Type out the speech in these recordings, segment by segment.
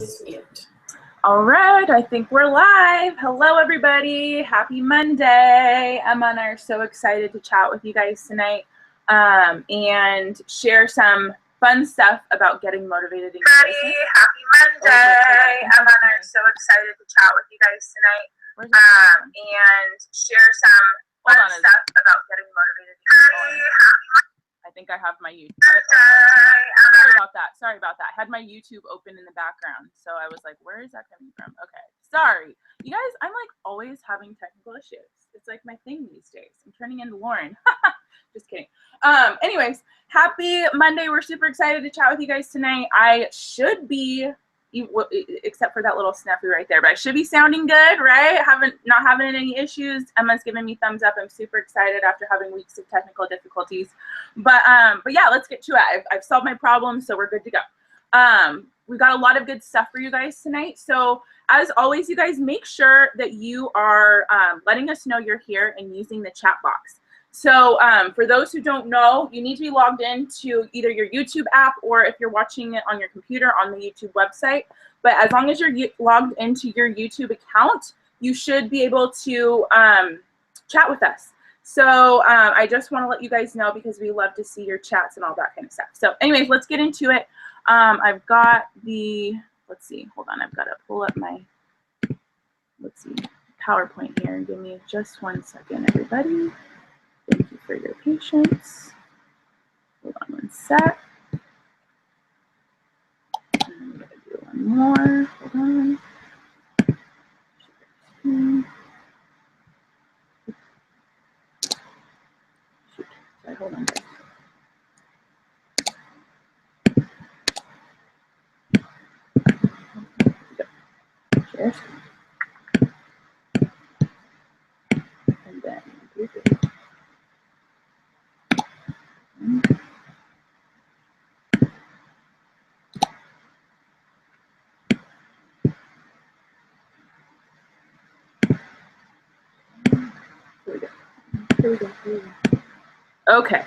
Sweet. All right, I think we're live. Hello, everybody. Happy Monday. Emma and I are so excited to chat with you guys tonight and share some fun stuff about getting motivated in your business. Happy Monday. Emma and I are so excited to chat with you guys tonight and share some fun stuff about getting motivated in your business. I think I have my YouTube. Sorry about that. I had my YouTube open in the background, so I was like, where is that coming from? Okay, sorry. You guys, I'm like always having technical issues. It's like my thing these days. I'm turning into Lauren. Just kidding. Anyways, happy Monday. We're super excited to chat with you guys tonight. I should be, except for that little snafu right there, but I should be sounding good, right? Not having any issues. Emma's giving me thumbs up. I'm super excited after having weeks of technical difficulties. But yeah, let's get to it. I've solved my problem, so we're good to go. We've got a lot of good stuff for you guys tonight. So as always, you guys make sure that you are letting us know you're here and using the chat box. So for those who don't know, you need to be logged into either your YouTube app or if you're watching it on your computer on the YouTube website. But as long as you're logged into your YouTube account, you should be able to chat with us. So I just want to let you guys know because we love to see your chats and all that kind of stuff. So anyways, let's get into it. I've got the, let's see, hold on. I've got to pull up my, let's see, PowerPoint here. Give me just 1 second, everybody. Thank you for your patience. Hold on 1 sec. I'm going to do one more. Hold on. Shoot. Sorry, hold on, guys. Share screen. And then do this. Here we go. Okay.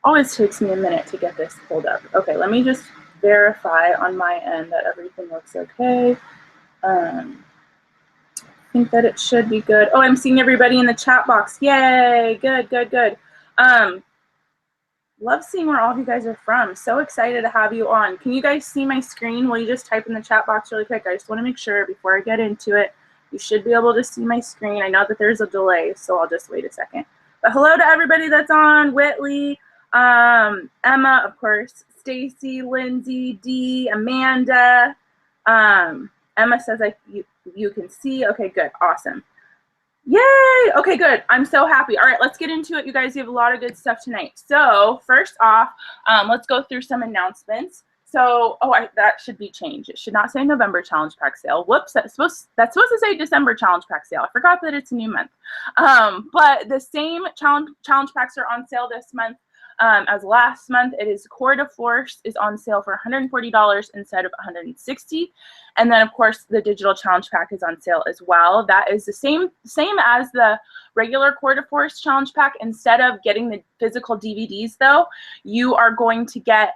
Always takes me a minute to get this pulled up. Okay, let me just verify on my end that everything looks okay. I think that it should be good. Oh, I'm seeing everybody in the chat box. Yay, good, good, good. Love seeing where all of you guys are from. So excited to have you on. Can you guys see my screen? Will you just type in the chat box really quick? I just want to make sure before I get into it, you should be able to see my screen. I know that there's a delay, so I'll just wait a second. But hello to everybody that's on. Whitley, Emma, of course, Stacy, Lindsay, Dee, Amanda. Emma says you can see. Okay, good. Awesome. Yay! Okay, good. I'm so happy. All right, let's get into it. You guys, you have a lot of good stuff tonight. So first off, let's go through some announcements. So, that should be changed. It should not say November Challenge Pack Sale. Whoops, that's supposed to say December Challenge Pack Sale. I forgot that it's a new month. But the same challenge packs are on sale this month as last month. It is Core de Force is on sale for $140 instead of $160. And then, of course, the digital challenge pack is on sale as well. That is the same as the regular Core de Force challenge pack. Instead of getting the physical DVDs, though, you are going to get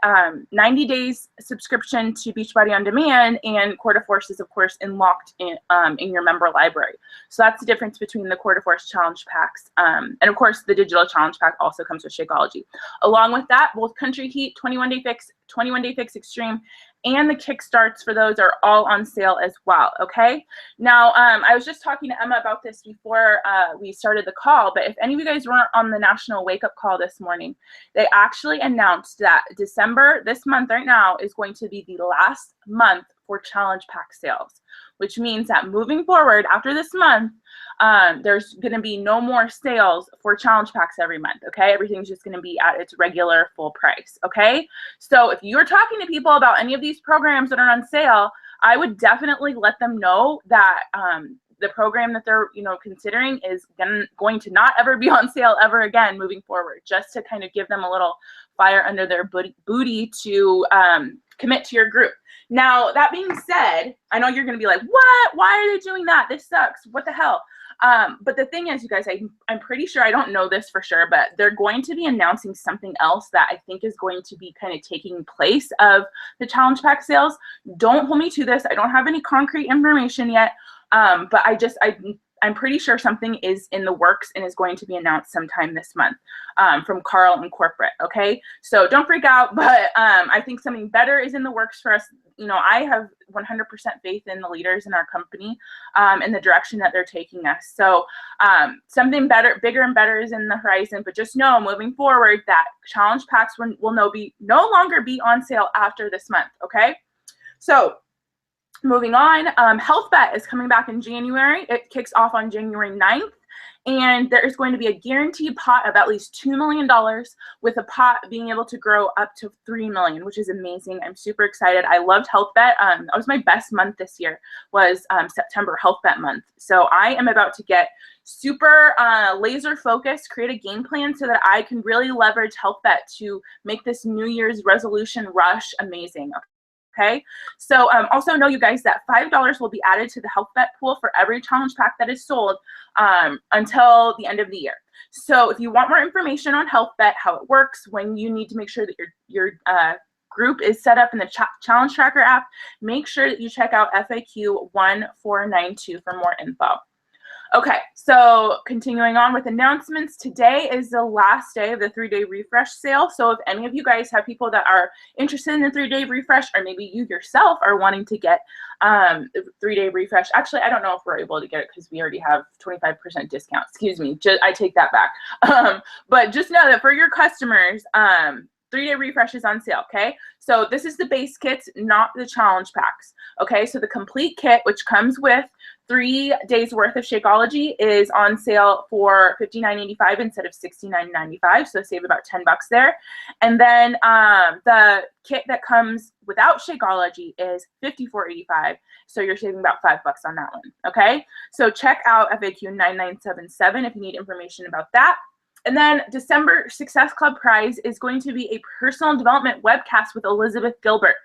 90 days subscription to Beachbody On Demand, and Core de Force is, of course, locked in your member library. So that's the difference between the Core de Force challenge packs. And, of course, the digital challenge pack also comes with Shakeology. Along with that, both Country Heat, 21 Day Fix, 21 Day Fix Extreme, and the Kickstarts for those are all on sale as well, okay? Now, I was just talking to Emma about this before we started the call, but if any of you guys weren't on the National Wake Up Call this morning, they actually announced that December, this month right now, is going to be the last month for challenge pack sales, which means that moving forward after this month, there's going to be no more sales for challenge packs every month, okay? Everything's just going to be at its regular full price, okay? So if you're talking to people about any of these programs that are on sale, I would definitely let them know that the program that they're considering is going to not ever be on sale ever again moving forward, just to kind of give them a little fire under their booty to commit to your group. Now, that being said, I know you're going to be like, what? Why are they doing that? This sucks. What the hell? But the thing is, you guys, I'm pretty sure, I don't know this for sure, but they're going to be announcing something else that I think is going to be kind of taking place of the challenge pack sales. Don't hold me to this. I don't have any concrete information yet. But I'm pretty sure something is in the works and is going to be announced sometime this month from Carl and corporate. Okay, so don't freak out, but I think something better is in the works for us. You know, I have 100% faith in the leaders in our company and the direction that they're taking us. So something better, bigger and better is in the horizon, but just know moving forward that challenge packs will no longer be on sale after this month. Okay, so moving on, HealthBet is coming back in January. It kicks off on January 9th. And there is going to be a guaranteed pot of at least $2 million, with a pot being able to grow up to $3 million, which is amazing. I'm super excited. I loved HealthBet. That was my best month this year, was September HealthBet month. So I am about to get super laser focused, create a game plan so that I can really leverage HealthBet to make this New Year's resolution rush amazing. Okay, so also know, you guys, that $5 will be added to the HealthBet pool for every challenge pack that is sold until the end of the year. So if you want more information on HealthBet, how it works, when you need to make sure that your group is set up in the Challenge Tracker app, make sure that you check out FAQ 1492 for more info. Okay, so continuing on with announcements, today is the last day of the 3-day refresh sale. So if any of you guys have people that are interested in the 3-day refresh, or maybe you yourself are wanting to get the 3-day refresh, actually, I don't know if we're able to get it because we already have 25% discount. Excuse me, I take that back. But just know that for your customers, 3-day refresh is on sale, okay? So this is the base kits, not the challenge packs, okay? So the complete kit, which comes with 3 days worth of Shakeology, is on sale for $59.85 instead of $69.95, so save about $10 there. And then the kit that comes without Shakeology is $54.85, so you're saving about $5 on that one, okay? So check out FAQ 9977 if you need information about that. And then December Success Club prize is going to be a personal development webcast with Elizabeth Gilbert.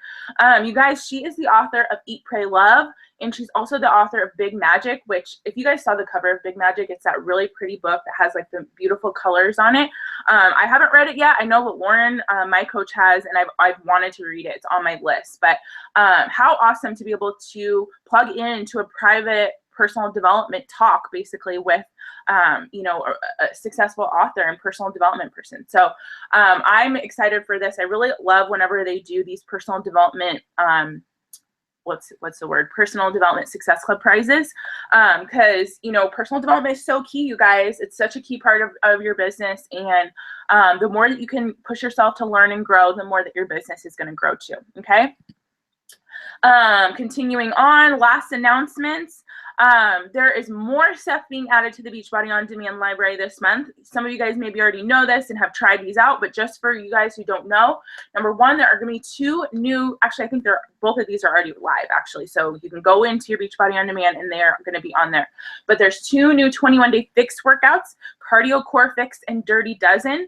You guys, she is the author of Eat, Pray, Love, and she's also the author of Big Magic, which, if you guys saw the cover of Big Magic, it's that really pretty book that has like the beautiful colors on it. I haven't read it yet. I know that Lauren, my coach, has, and I've wanted to read it. It's on my list. But how awesome to be able to plug into a private personal development talk, basically, with you know, a successful author and personal development person. So I'm excited for this. I really love whenever they do these personal development what's the word, personal development success club prizes, because, you know, personal development is so key, you guys. It's such a key part of your business, and the more that you can push yourself to learn and grow, the more that your business is going to grow too. Okay, continuing on, last announcements. There is more stuff being added to the Beachbody On Demand library this month. Some of you guys maybe already know this and have tried these out, but just for you guys who don't know, number one, there are going to be 2 new, actually, I think both of these are already live, actually. So you can go into your Beachbody On Demand and they're going to be on there. But there's 2 new 21-day fix workouts, Cardio Core Fix and Dirty Dozen.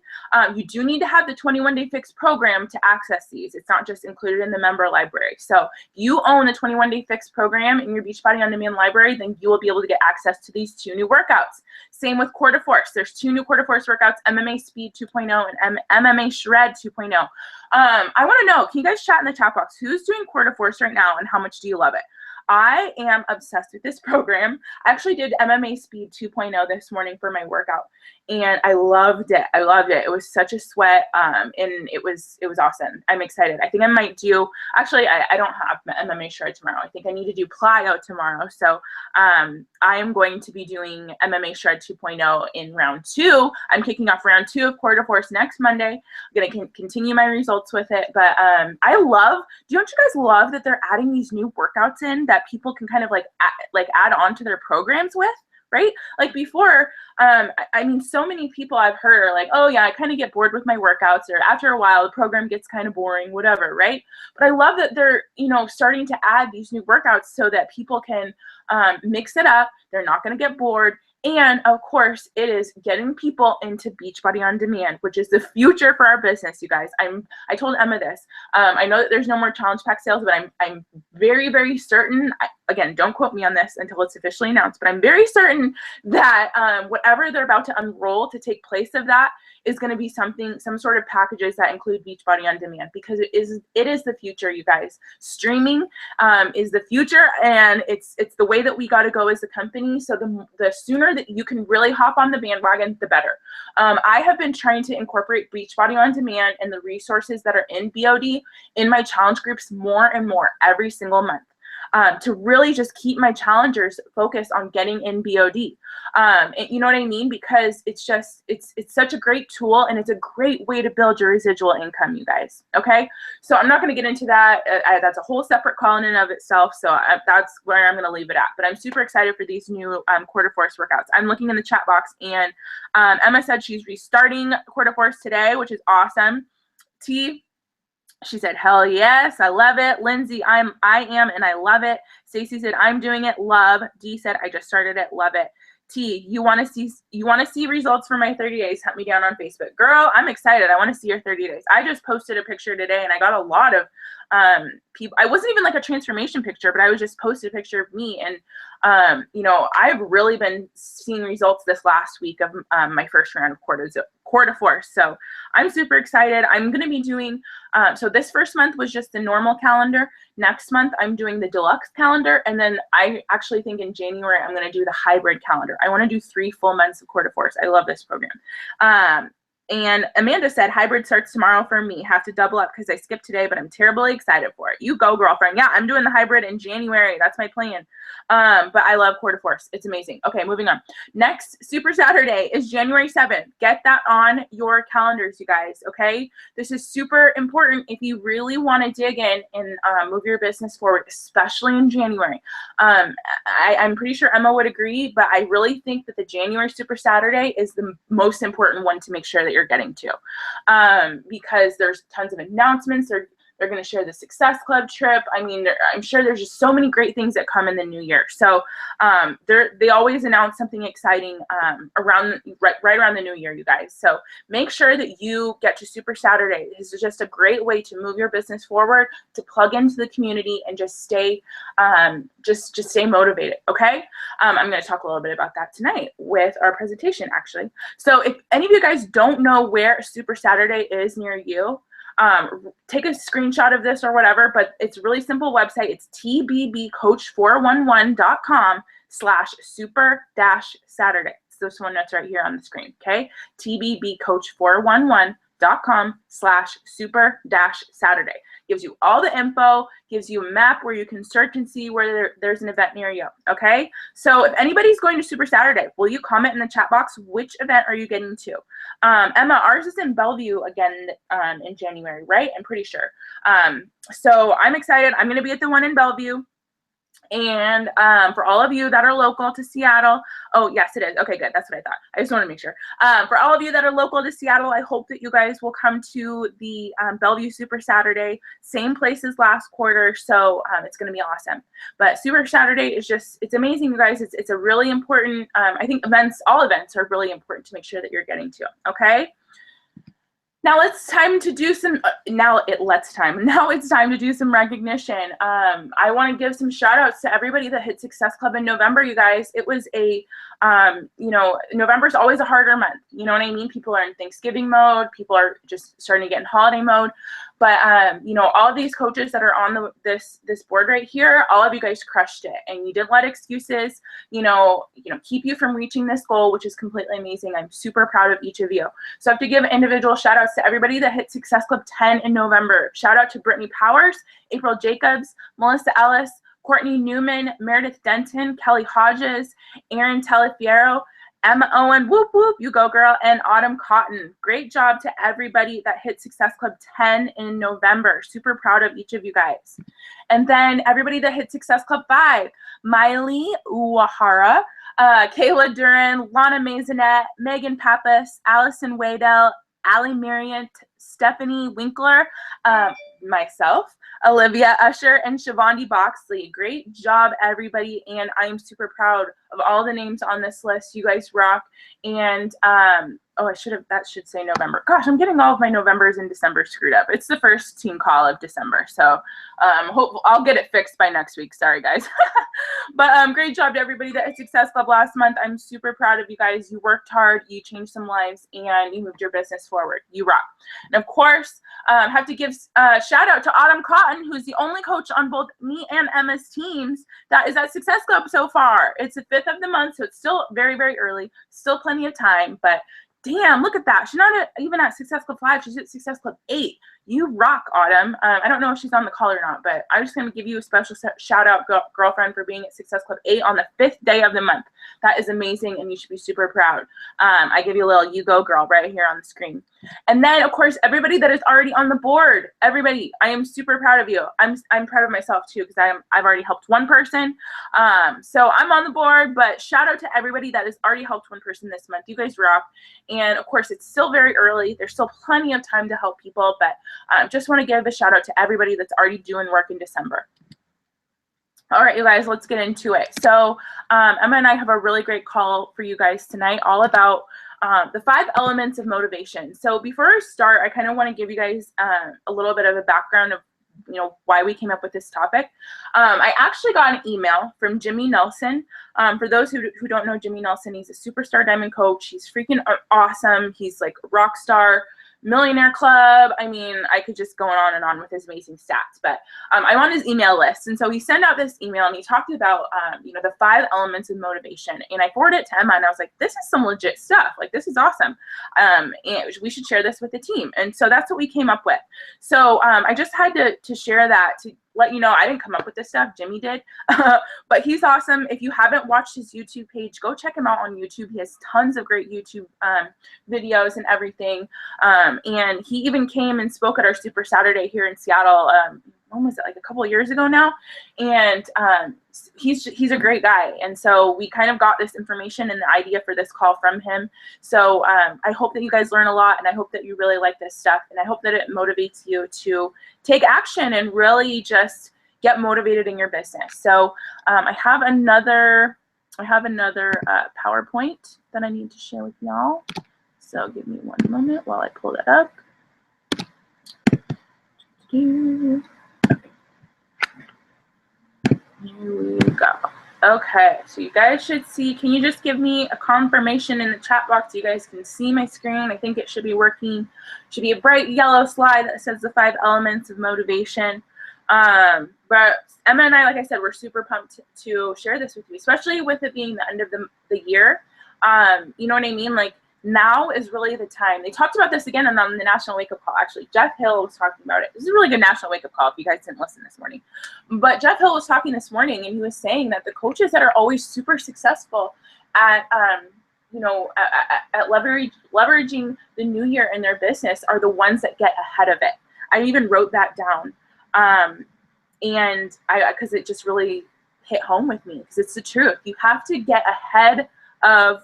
You do need to have the 21-day fix program to access these. It's not just included in the member library. So if you own the 21-day fix program in your Beachbody On Demand library, then you will be able to get access to these 2 new workouts. Same with Core de Force. There's 2 new Core de Force workouts, MMA Speed 2.0 and MMA Shred 2.0. I want to know, can you guys chat in the chat box, who's doing Core de Force right now and how much do you love it? I am obsessed with this program. I actually did MMA Speed 2.0 this morning for my workout, and I loved it. I loved it. It was such a sweat, and it was awesome. I'm excited. I think I might do, actually, I don't have MMA Shred tomorrow. I think I need to do plyo tomorrow. So I am going to be doing MMA Shred 2.0 in round 2. I'm kicking off round 2 of Core de Force next Monday. I'm going to continue my results with it. But don't you guys love that they're adding these new workouts in that people can kind of like add on to their programs with, right? Like before, I mean, so many people I've heard are like, oh yeah, I kind of get bored with my workouts, or after a while the program gets kind of boring, whatever, right? But I love that they're, you know, starting to add these new workouts so that people can mix it up. They're not going to get bored. And of course, it is getting people into Beachbody On Demand, which is the future for our business, you guys. I told Emma this. I know that there's no more challenge pack sales, but I'm very, very certain. again, don't quote me on this until it's officially announced, but I'm very certain that whatever they're about to unroll to take place of that is going to be some sort of packages that include Beachbody On Demand, because it is the future, you guys. Streaming is the future, and it's the way that we got to go as a company. So the sooner that you can really hop on the bandwagon, the better. I have been trying to incorporate Beachbody On Demand and the resources that are in BOD in my challenge groups more and more every single month. To really just keep my challengers focused on getting in BOD. You know what I mean? Because it's such a great tool, and it's a great way to build your residual income, you guys. Okay, so I'm not going to get into that. That's a whole separate call in and of itself. So that's where I'm going to leave it at. But I'm super excited for these new Quarter Force workouts. I'm looking in the chat box, and Emma said she's restarting Quarter Force today, which is awesome. She said, hell yes, I love it. Lindsay, I am, and I love it. Stacy said, I'm doing it, love. D said, I just started it, love it. T, you want to see results for my 30 days? Hunt me down on Facebook. Girl, I'm excited. I want to see your 30 days. I just posted a picture today, and I got a lot of people. I wasn't even like a transformation picture, but I was just posted a picture of me. And, you know, I've really been seeing results this last week of my first round of Quarter Force. So I'm super excited. I'm going to be doing, so this first month was just the normal calendar. Next month, I'm doing the deluxe calendar. And then I actually think in January, I'm going to do the hybrid calendar. I want to do 3 full months of Quarter Force. I love this program. And Amanda said, hybrid starts tomorrow for me. Have to double up because I skipped today, but I'm terribly excited for it. You go, girlfriend. Yeah, I'm doing the hybrid in January. That's my plan. But I love Quarter Force. It's amazing. Okay, moving on. Next Super Saturday is January 7th. Get that on your calendars, you guys, okay? This is super important if you really want to dig in and move your business forward, especially in January. I'm pretty sure Emma would agree, but I really think that the January Super Saturday is the most important one to make sure that you're getting to, because there's tons of announcements. They're going to share the Success Club trip. I mean, I'm sure there's just so many great things that come in the new year. So they always announce something exciting right around the new year, you guys. So make sure that you get to Super Saturday. This is just a great way to move your business forward, to plug into the community, and just stay just stay motivated. Okay. I'm going to talk a little bit about that tonight with our presentation, actually. So if any of you guys don't know where Super Saturday is near you, take a screenshot of this or whatever, but it's a really simple website. It's tbbcoach411.com/super-saturday. So this one that's right here on the screen. Okay. tbbcoach411.com/super-saturday. Gives you all the info, gives you a map where you can search and see where there's an event near you. Okay. So if anybody's going to Super Saturday, will you comment in the chat box which event are you getting to? Emma, ours is in Bellevue again in January, right? I'm pretty sure. So I'm excited. I'm going to be at the one in Bellevue. And for all of you that are local to Seattle, oh, yes, it is. Okay, good. That's what I thought. I just want to make sure. For all of you that are local to Seattle, I hope that you guys will come to the Bellevue Super Saturday, same place as last quarter. So it's going to be awesome. But Super Saturday is just, it's amazing, you guys. It's a really important, I think all events are really important to make sure that you're getting to. Okay. Now it's time to do some, now it's time to do some recognition. I want to give some shout outs to everybody that hit Success Club in November, you guys. It was November's always a harder month. You know what I mean? People are in Thanksgiving mode. People are just starting to get in holiday mode. But, all of these coaches that are on this board right here, all of you guys crushed it. And you didn't let excuses, keep you from reaching this goal, which is completely amazing. I'm super proud of each of you. So I have to give individual shout outs to everybody that hit Success Club 10 in November. Shout out to Brittany Powers, April Jacobs, Melissa Ellis, Courtney Newman, Meredith Denton, Kelly Hodges, Aaron Telefiero, Emma Owen, whoop, whoop, you go, girl, and Autumn Cotton. Great job to everybody that hit Success Club 10 in November. Super proud of each of you guys. And then everybody that hit Success Club 5, Miley Uwahara, Kayla Duran, Lana Maisonette, Megan Pappas, Allison Waydell, Allie Mariant, Stephanie Winkler, myself, Olivia Usher, and Shavandi Boxley. Great job, everybody, and I am super proud of all the names on this list. You guys rock. And oh, that should say November. Gosh, I'm getting all of my Novembers and December screwed up. It's the first team call of December, so hope I'll get it fixed by next week. Sorry, guys. But great job to everybody that hit Success Club last month. I'm super proud of you guys. You worked hard, you changed some lives, and you moved your business forward. You rock. And of course, have to give a shout out to Autumn Cotton, who's the only coach on both me and Emma's teams that is at Success Club so far. It's the 5th of the month, so it's still very, very early. Still plenty of time, but damn, look at that. She's not even at Success Club 5. She's at Success Club 8. You rock, Autumn. I don't know if she's on the call or not, but I'm just going to give you a special shout out, girlfriend, for being at Success Club 8 on the 5th day of the month. That is amazing, and you should be super proud. I give you a little you go, girl, right here on the screen. And then, of course, everybody that is already on the board, everybody, I am super proud of you. I'm proud of myself, too, because I've already helped one person. So I'm on the board, but shout out to everybody that has already helped one person this month. You guys rock. And, of course, it's still very early. There's still plenty of time to help people, but just want to give a shout out to everybody that's already doing work in December. All right, you guys, let's get into it. So Emma and I have a really great call for you guys tonight, all about the 5 elements of motivation. So before I start, I kind of want to give you guys a little bit of a background of why we came up with this topic. I actually got an email from Jimmy Nelson. For those who don't know Jimmy Nelson, he's a superstar diamond coach. He's freaking awesome. He's like a rock star. Millionaire Club. I mean, I could just go on and on with his amazing stats, but I'm on his email list. And so he sent out this email and he talked about, the 5 elements of motivation. And I forwarded it to Emma and I was like, this is some legit stuff. Like, this is awesome. And we should share this with the team. And so that's what we came up with. So I just had to share that to let you know I didn't come up with this stuff. Jimmy did. But he's awesome. If you haven't watched his YouTube page, go check him out on YouTube. He has tons of great YouTube videos and everything. And he even came and spoke at our Super Saturday here in Seattle. When was it? Like a couple of years ago now. And he's a great guy. And so we kind of got this information and the idea for this call from him. So I hope that you guys learn a lot, and I hope that you really like this stuff, and I hope that it motivates you to take action and really just get motivated in your business. So I have another PowerPoint that I need to share with y'all. So give me one moment while I pull that up. Here we go. Okay, so you guys should see, can you just give me a confirmation in the chat box so you guys can see my screen? I think it should be working. It should be a bright yellow slide that says the 5 elements of motivation. But Emma and I, like I said, we're super pumped to share this with you, especially with it being the end of the year. You know what I mean? Like, now is really the time. They talked about this again on the National Wake Up Call. Actually, Jeff Hill was talking about it. This is a really good National Wake Up Call if you guys didn't listen this morning. But Jeff Hill was talking this morning, and he was saying that the coaches that are always super successful at leveraging the new year in their business are the ones that get ahead of it. I even wrote that down, and because it just really hit home with me, because it's the truth. You have to get ahead of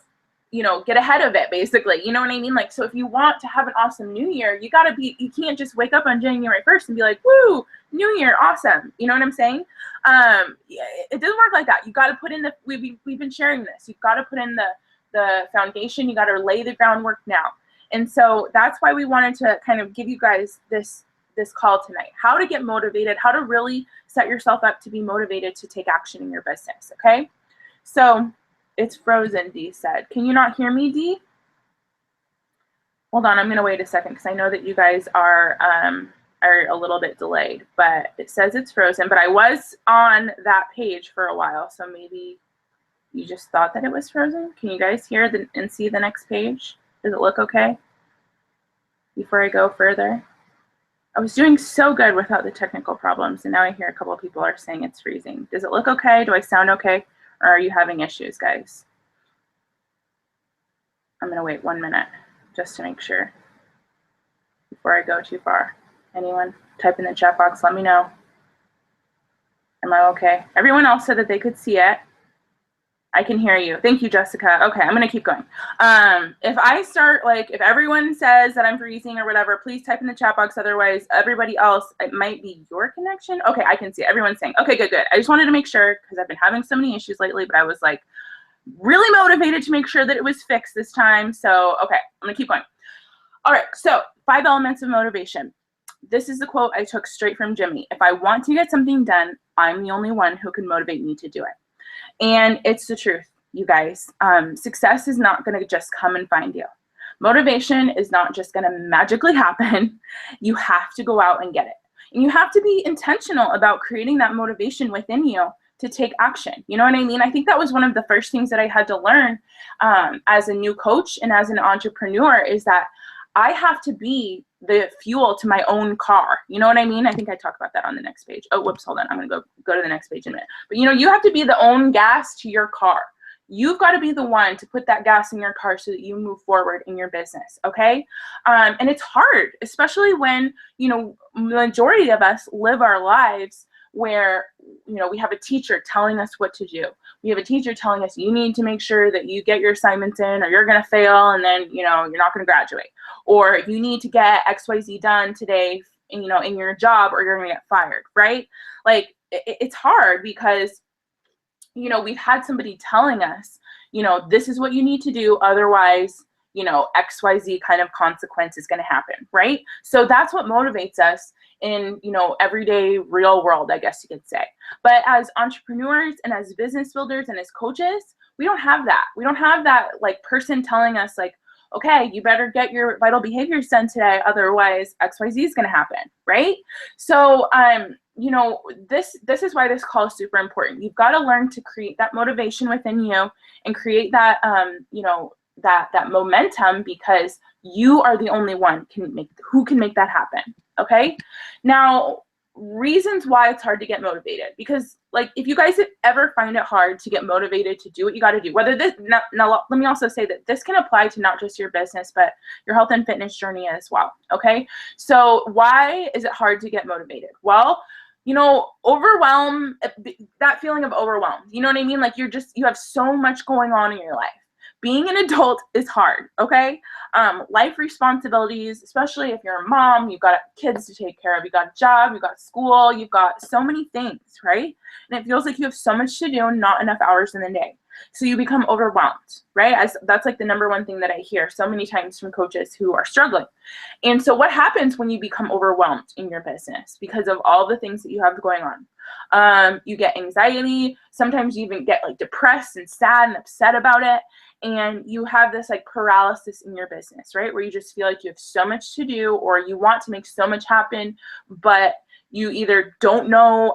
it, basically. You know what I mean? Like, so if you want to have an awesome new year, you can't just wake up on January 1st and be like, woo, new year, awesome. You know what I'm saying? It doesn't work like that. You got to put in we've been sharing this. You've got to put in the foundation. You got to lay the groundwork now. And so that's why we wanted to kind of give you guys this call tonight, how to get motivated, how to really set yourself up to be motivated to take action in your business. Okay. So, it's frozen, Dee said. Can you not hear me, Dee? Hold on, I'm going to wait a second because I know that you guys are a little bit delayed, but it says it's frozen. But I was on that page for a while, so maybe you just thought that it was frozen. Can you guys hear and see the next page? Does it look okay? Before I go further. I was doing so good without the technical problems, and now I hear a couple of people are saying it's freezing. Does it look okay? Do I sound okay? Or are you having issues, guys? I'm going to wait 1 minute just to make sure before I go too far. Anyone? Type in the chat box. Let me know. Am I okay? Everyone else said that they could see it. I can hear you. Thank you, Jessica. Okay, I'm going to keep going. If I start, like, if everyone says that I'm freezing or whatever, please type in the chat box. Otherwise, everybody else, it might be your connection. Okay, I can see it. Everyone's saying, okay, good, good. I just wanted to make sure because I've been having so many issues lately, but I was like really motivated to make sure that it was fixed this time. So, okay, I'm going to keep going. All right, so 5 elements of motivation. This is the quote I took straight from Jimmy. If I want to get something done, I'm the only one who can motivate me to do it. And it's the truth, you guys. Success is not going to just come and find you. Motivation is not just going to magically happen. You have to go out and get it. And you have to be intentional about creating that motivation within you to take action. You know what I mean? I think that was one of the first things that I had to learn as a new coach and as an entrepreneur is that I have to be the fuel to my own car. You know what I mean? I think I talked about that on the next page. Oh, whoops, hold on. I'm going to go to the next page in a minute. But, you know, you have to be the own gas to your car. You've got to be the one to put that gas in your car so that you move forward in your business, okay? And it's hard, especially when, you know, majority of us live our lives where, you know, we have a teacher telling us what to do. We have a teacher telling us you need to make sure that you get your assignments in or you're going to fail and then, you know, you're not going to graduate. Or you need to get XYZ done today, you know, in your job or you're going to get fired, right? Like, it's hard because, you know, we've had somebody telling us, you know, this is what you need to do. Otherwise, you know, XYZ kind of consequence is going to happen, right? So that's what motivates us in, you know, everyday real world, I guess you could say. But as entrepreneurs and as business builders and as coaches, we don't have that. We don't have that like person telling us like, okay, you better get your vital behaviors done today. Otherwise XYZ is going to happen, right? So, you know, this is why this call is super important. You've got to learn to create that motivation within you and create that, you know, that momentum, because you are the only one who can make that happen. Okay. Now, reasons why it's hard to get motivated, because like if you guys ever find it hard to get motivated to do what you got to do, whether this now let me also say that this can apply to not just your business but your health and fitness journey as well. Okay, so why is it hard to get motivated? Well, you know, that feeling of overwhelm, you know what I mean? Like you have so much going on in your life. Being an adult is hard, okay? Life responsibilities, especially if you're a mom, you've got kids to take care of, you've got a job, you've got school, you've got so many things, right? And it feels like you have so much to do and not enough hours in the day. So you become overwhelmed, right? That's like the number one thing that I hear so many times from coaches who are struggling. And so what happens when you become overwhelmed in your business because of all the things that you have going on? You get anxiety. Sometimes you even get like depressed and sad and upset about it. And you have this like paralysis in your business, right? Where you just feel like you have so much to do or you want to make so much happen, but you either don't know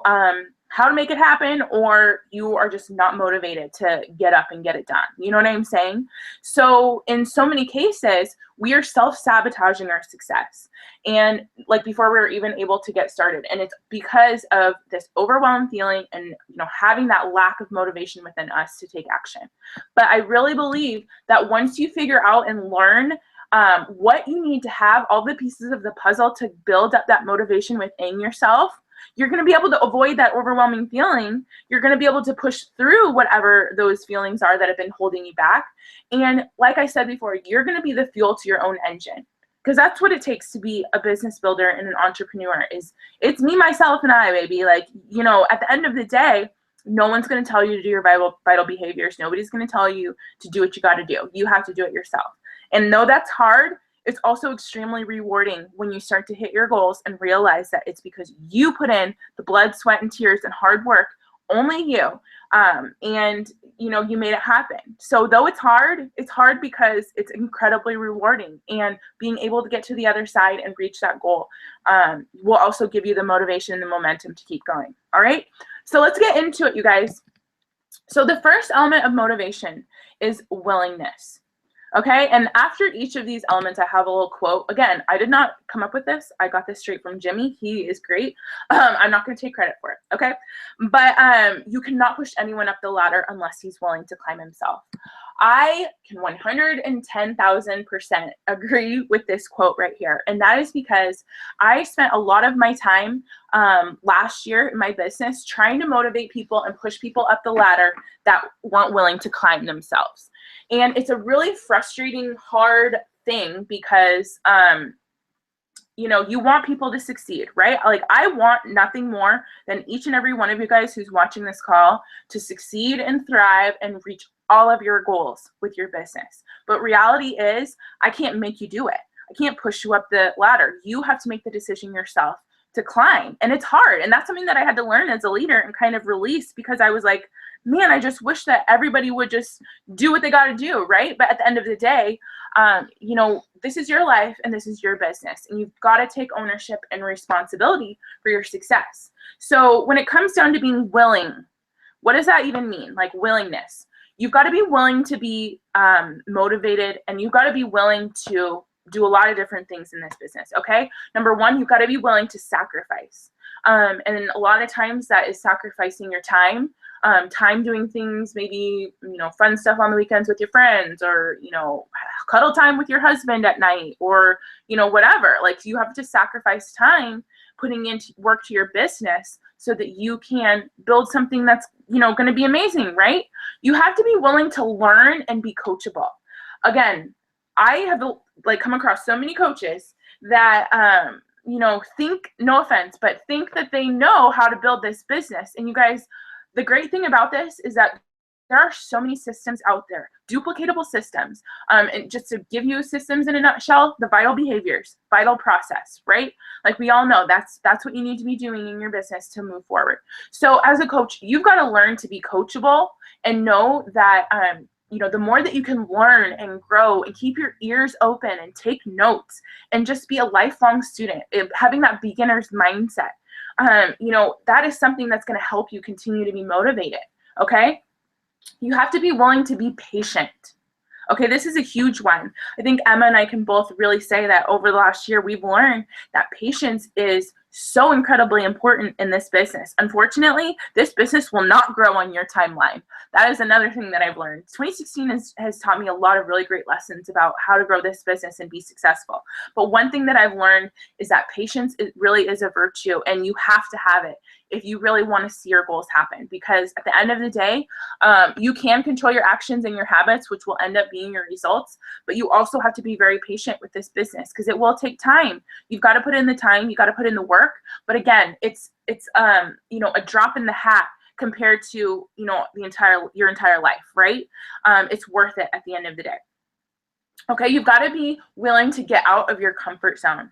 how to make it happen or you are just not motivated to get up and get it done. You know what I'm saying? So in so many cases, we are self-sabotaging our success. And like before we were even able to get started. And it's because of this overwhelming feeling and, you know, having that lack of motivation within us to take action. But I really believe that once you figure out and learn what you need to have, all the pieces of the puzzle to build up that motivation within yourself, you're going to be able to avoid that overwhelming feeling. You're going to be able to push through whatever those feelings are that have been holding you back. And like I said before, you're going to be the fuel to your own engine, because that's what it takes to be a business builder and an entrepreneur. It's me, myself, and I, baby. Like, you know, at the end of the day, no one's going to tell you to do your vital behaviors. Nobody's going to tell you to do what you got to do. You have to do it yourself. And though that's hard, it's also extremely rewarding when you start to hit your goals and realize that it's because you put in the blood, sweat, and tears and hard work, only you, and you know, you made it happen. So though it's hard because it's incredibly rewarding, and being able to get to the other side and reach that goal will also give you the motivation and the momentum to keep going. All right, so let's get into it, you guys. So the first element of motivation is willingness. Okay, and after each of these elements, I have a little quote. Again, I did not come up with this. I got this straight from Jimmy. He is great. I'm not going to take credit for it, okay? But you cannot push anyone up the ladder unless he's willing to climb himself. I can 110,000% agree with this quote right here. And that is because I spent a lot of my time last year in my business trying to motivate people and push people up the ladder that weren't willing to climb themselves. And it's a really frustrating, hard thing because, you know, you want people to succeed, right? Like, I want nothing more than each and every one of you guys who's watching this call to succeed and thrive and reach all of your goals with your business. But reality is, I can't make you do it. I can't push you up the ladder. You have to make the decision yourself to climb. And it's hard. And that's something that I had to learn as a leader and kind of release, because I was like, man, I just wish that everybody would just do what they got to do, right? But at the end of the day, you know, this is your life and this is your business, and you've got to take ownership and responsibility for your success. So when it comes down to being willing, what does that even mean? Like, willingness. You've got to be willing to be motivated, and you've got to be willing to do a lot of different things in this business, okay? Number one, you've got to be willing to sacrifice. And a lot of times that is sacrificing your time, time doing things, maybe, you know, fun stuff on the weekends with your friends, or, you know, cuddle time with your husband at night, or, you know, whatever. Like, you have to sacrifice time putting into work to your business so that you can build something that's, you know, going to be amazing, right? You have to be willing to learn and be coachable. Again, I have like come across so many coaches that, you know, think, no offense, but think that they know how to build this business. And you guys, the great thing about this is that there are so many systems out there, duplicatable systems. And just to give you systems in a nutshell, the vital behaviors, vital process, right? Like, we all know that's what you need to be doing in your business to move forward. So as a coach, you've got to learn to be coachable and know that, you know, the more that you can learn and grow and keep your ears open and take notes and just be a lifelong student, having that beginner's mindset, you know, that is something that's going to help you continue to be motivated, okay? You have to be willing to be patient. Okay, this is a huge one. I think Emma and I can both really say that over the last year, we've learned that patience is so incredibly important in this business. Unfortunately, this business will not grow on your timeline. That is another thing that I've learned. 2016 has taught me a lot of really great lessons about how to grow this business and be successful. But one thing that I've learned is that patience really is a virtue, and you have to have it if you really want to see your goals happen. Because at the end of the day, you can control your actions and your habits, which will end up being your results. But you also have to be very patient with this business, because it will take time. You've got to put in the time, you got to put in the work. But again, it's you know, a drop in the hat compared to, you know, your entire life, right? It's worth it at the end of the day. Okay, you've got to be willing to get out of your comfort zone.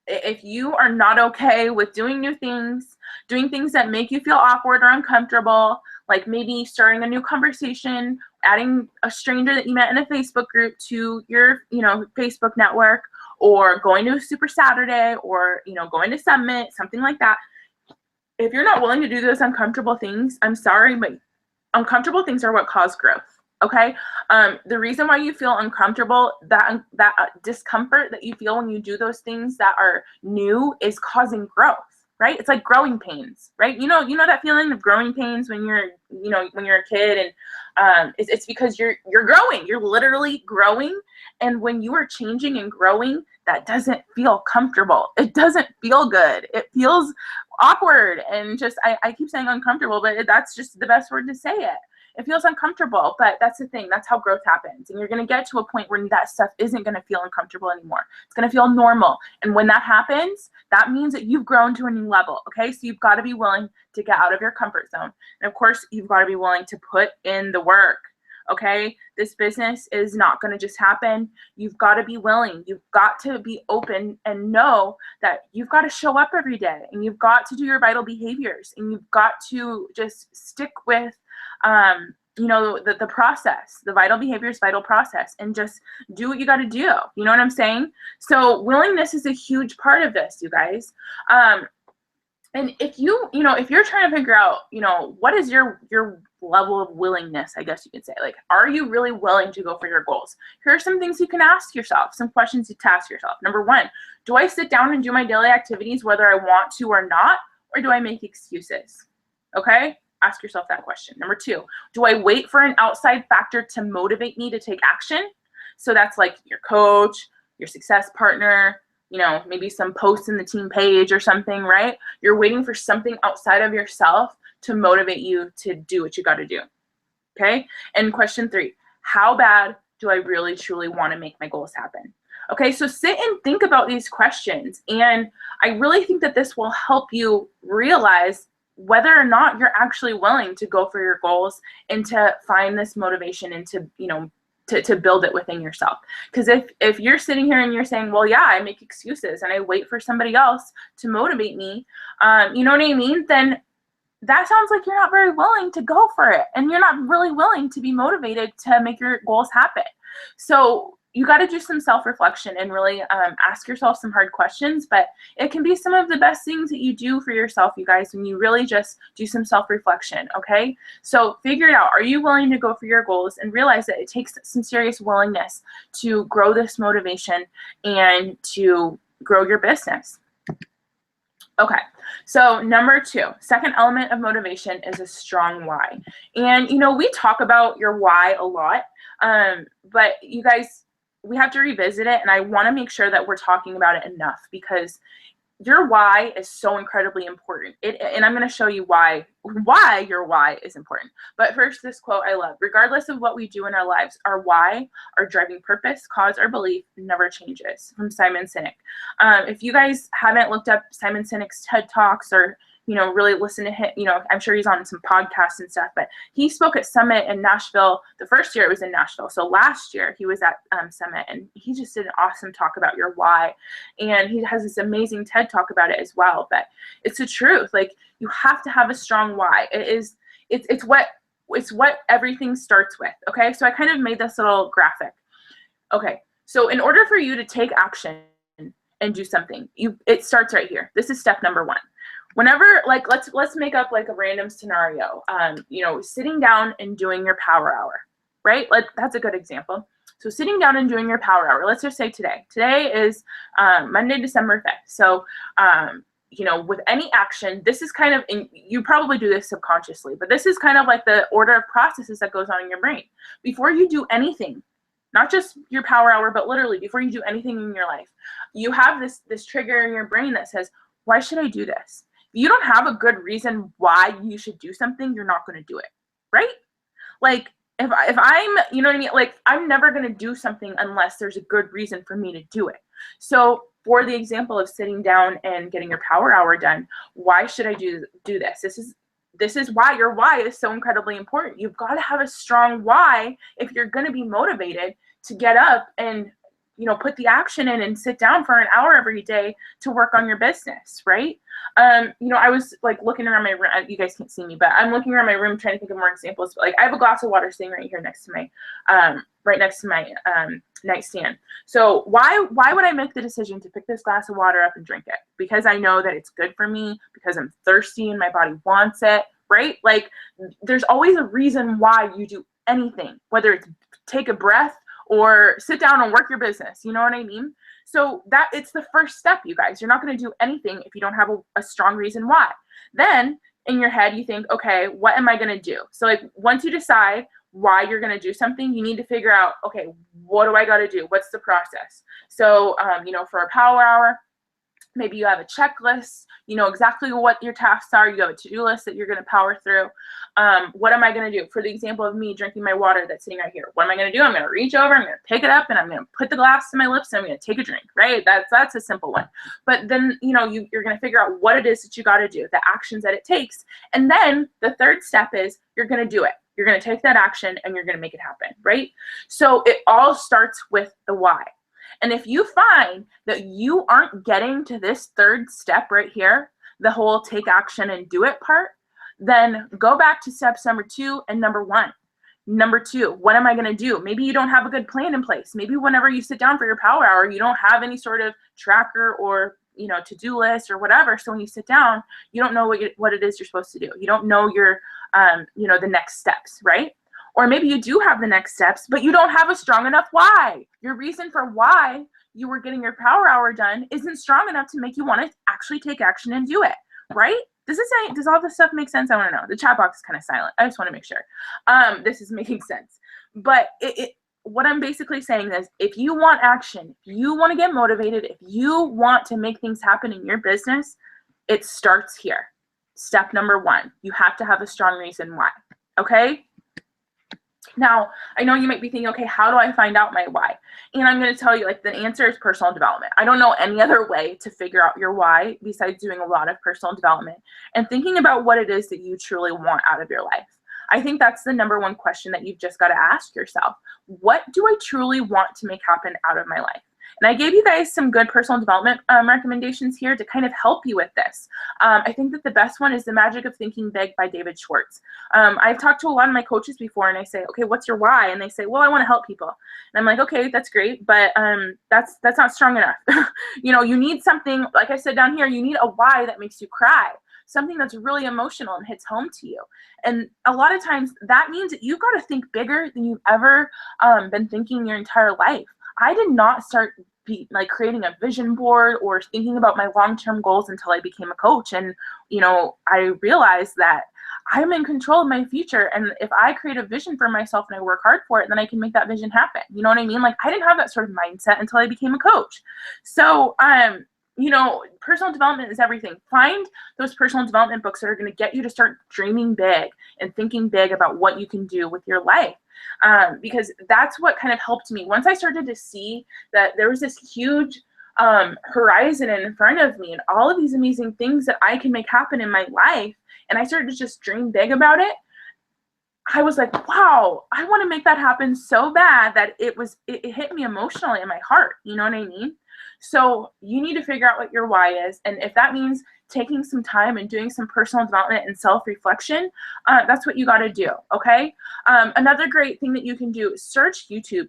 If you are not okay with doing new things, doing things that make you feel awkward or uncomfortable, like maybe starting a new conversation, adding a stranger that you met in a Facebook group to your, you know, Facebook network, or going to a Super Saturday, or, you know, going to Summit, something like that. If you're not willing to do those uncomfortable things, I'm sorry, but uncomfortable things are what cause growth. Okay. The reason why you feel uncomfortable, that discomfort that you feel when you do those things that are new, is causing growth, right? It's like growing pains, right? You know that feeling of growing pains when you're a kid, and it's because you're growing. You're literally growing, and when you are changing and growing, that doesn't feel comfortable. It doesn't feel good. It feels awkward, and just I keep saying uncomfortable, but that's just the best word to say it. It feels uncomfortable, but that's the thing. That's how growth happens. And you're going to get to a point where that stuff isn't going to feel uncomfortable anymore. It's going to feel normal. And when that happens, that means that you've grown to a new level. Okay. So you've got to be willing to get out of your comfort zone. And of course, you've got to be willing to put in the work. Okay. This business is not going to just happen. You've got to be willing. You've got to be open and know that you've got to show up every day, and you've got to do your vital behaviors, and you've got to just stick with, you know, the process, the vital behaviors, vital process, and just do what you got to do. You know what I'm saying? So willingness is a huge part of this, you guys. And if you're trying to figure out, you know, what is your level of willingness, I guess you could say. Like, are you really willing to go for your goals? Here are some things you can ask yourself, some questions to ask yourself. Number one, do I sit down and do my daily activities whether I want to or not, or do I make excuses? Okay? Ask yourself that question. Number two, do I wait for an outside factor to motivate me to take action? So that's like your coach, your success partner, you know, maybe some posts in the team page or something, right? You're waiting for something outside of yourself to motivate you to do what you got to do. Okay? And question three, how bad do I really truly want to make my goals happen? Okay, so sit and think about these questions. And I really think that this will help you realize whether or not you're actually willing to go for your goals and to find this motivation and to, you know, to build it within yourself. Because if you're sitting here and you're saying, well, yeah, I make excuses and I wait for somebody else to motivate me, you know what I mean? Then that sounds like you're not very willing to go for it. And you're not really willing to be motivated to make your goals happen. So you got to do some self-reflection and really ask yourself some hard questions, but it can be some of the best things that you do for yourself, you guys, when you really just do some self-reflection, okay? So figure it out. Are you willing to go for your goals, and realize that it takes some serious willingness to grow this motivation and to grow your business. Okay, so number two, second element of motivation is a strong why. And, you know, we talk about your why a lot, but you guys, we have to revisit it, and I want to make sure that we're talking about it enough, because your why is so incredibly important. And I'm going to show you why your why is important. But first, this quote I love: regardless of what we do in our lives, our why, our driving purpose, cause, or belief never changes. From Simon Sinek. If you guys haven't looked up Simon Sinek's TED Talks, or, you know, really listen to him, you know, I'm sure he's on some podcasts and stuff, but he spoke at Summit in Nashville. The first year it was in Nashville. So last year he was at Summit, and he just did an awesome talk about your why. And he has this amazing TED Talk about it as well. But it's the truth. Like, you have to have a strong why. It's what everything starts with. Okay. So I kind of made this little graphic. Okay. So in order for you to take action and do something, it starts right here. This is step number one. Whenever, like, let's make up like a random scenario, you know, sitting down and doing your power hour, right? That's a good example. So sitting down and doing your power hour, let's just say today is Monday, December 5th. So, you know, with any action, this is kind of, you probably do this subconsciously, but this is kind of like the order of processes that goes on in your brain. Before you do anything, not just your power hour, but literally before you do anything in your life, you have this trigger in your brain that says, why should I do this? If you don't have a good reason why you should do something, you're not going to do it, right? Like, if I'm, you know what I mean? Like, I'm never going to do something unless there's a good reason for me to do it. So for the example of sitting down and getting your power hour done, why should I do this? This is why your why is so incredibly important. You've got to have a strong why if you're going to be motivated to get up and, you know, put the action in and sit down for an hour every day to work on your business, right? You know, I was like looking around my room. You guys can't see me, but I'm looking around my room trying to think of more examples. But like, I have a glass of water sitting right here next to my, nightstand. So why would I make the decision to pick this glass of water up and drink it? Because I know that it's good for me, because I'm thirsty and my body wants it, right? Like, there's always a reason why you do anything, whether it's take a breath or sit down and work your business. You know what I mean? So that it's the first step, you guys. You're not going to do anything if you don't have a strong reason why. Then in your head, you think, okay, what am I going to do? So like, once you decide why you're going to do something, you need to figure out, okay, what do I got to do? What's the process? So, you know, for a power hour, maybe you have a checklist, you know exactly what your tasks are, you have a to-do list that you're going to power through. What am I going to do? For the example of me drinking my water that's sitting right here, what am I going to do? I'm going to reach over, I'm going to pick it up, and I'm going to put the glass to my lips, and I'm going to take a drink, right? That's a simple one. But then, you know, you're going to figure out what it is that you got to do, the actions that it takes. And then the third step is you're going to do it. You're going to take that action and you're going to make it happen, right? So it all starts with the why. And if you find that you aren't getting to this third step right here, the whole take action and do it part, then go back to steps number 2 and number 1. Number 2, what am I going to do? Maybe you don't have a good plan in place. Maybe whenever you sit down for your power hour, you don't have any sort of tracker or, you know, to-do list or whatever. So when you sit down, you don't know what it is you're supposed to do. You don't know your you know, the next steps, right? Or maybe you do have the next steps, but you don't have a strong enough why. Your reason for why you were getting your power hour done isn't strong enough to make you want to actually take action and do it, right? Does all this stuff make sense? I want to know. The chat box is kind of silent. I just want to make sure this is making sense. But what I'm basically saying is, if you want action, if you want to get motivated, if you want to make things happen in your business, it starts here. Step number 1, you have to have a strong reason why, okay? Now, I know you might be thinking, okay, how do I find out my why? And I'm going to tell you, like, the answer is personal development. I don't know any other way to figure out your why besides doing a lot of personal development and thinking about what it is that you truly want out of your life. I think that's the number 1 question that you've just got to ask yourself. What do I truly want to make happen out of my life? And I gave you guys some good personal development recommendations here to kind of help you with this. I think that the best one is The Magic of Thinking Big by David Schwartz. I've talked to a lot of my coaches before, and I say, okay, what's your why? And they say, well, I want to help people. And I'm like, okay, that's great, but that's not strong enough. You know, you need something, like I said down here, you need a why that makes you cry. Something that's really emotional and hits home to you. And a lot of times that means that you've got to think bigger than you've ever been thinking your entire life. I did not start creating a vision board or thinking about my long-term goals until I became a coach. And, you know, I realized that I'm in control of my future. And if I create a vision for myself and I work hard for it, then I can make that vision happen. You know what I mean? Like, I didn't have that sort of mindset until I became a coach. So, you know, personal development is everything. Find those personal development books that are going to get you to start dreaming big and thinking big about what you can do with your life. Because that's what kind of helped me. Once I started to see that there was this huge horizon in front of me and all of these amazing things that I can make happen in my life, and I started to just dream big about it, I was like, wow, I want to make that happen so bad that it hit me emotionally in my heart. You know what I mean? So you need to figure out what your why is. And if that means taking some time and doing some personal development and self-reflection, that's what you got to do, okay? Another great thing that you can do is search YouTube.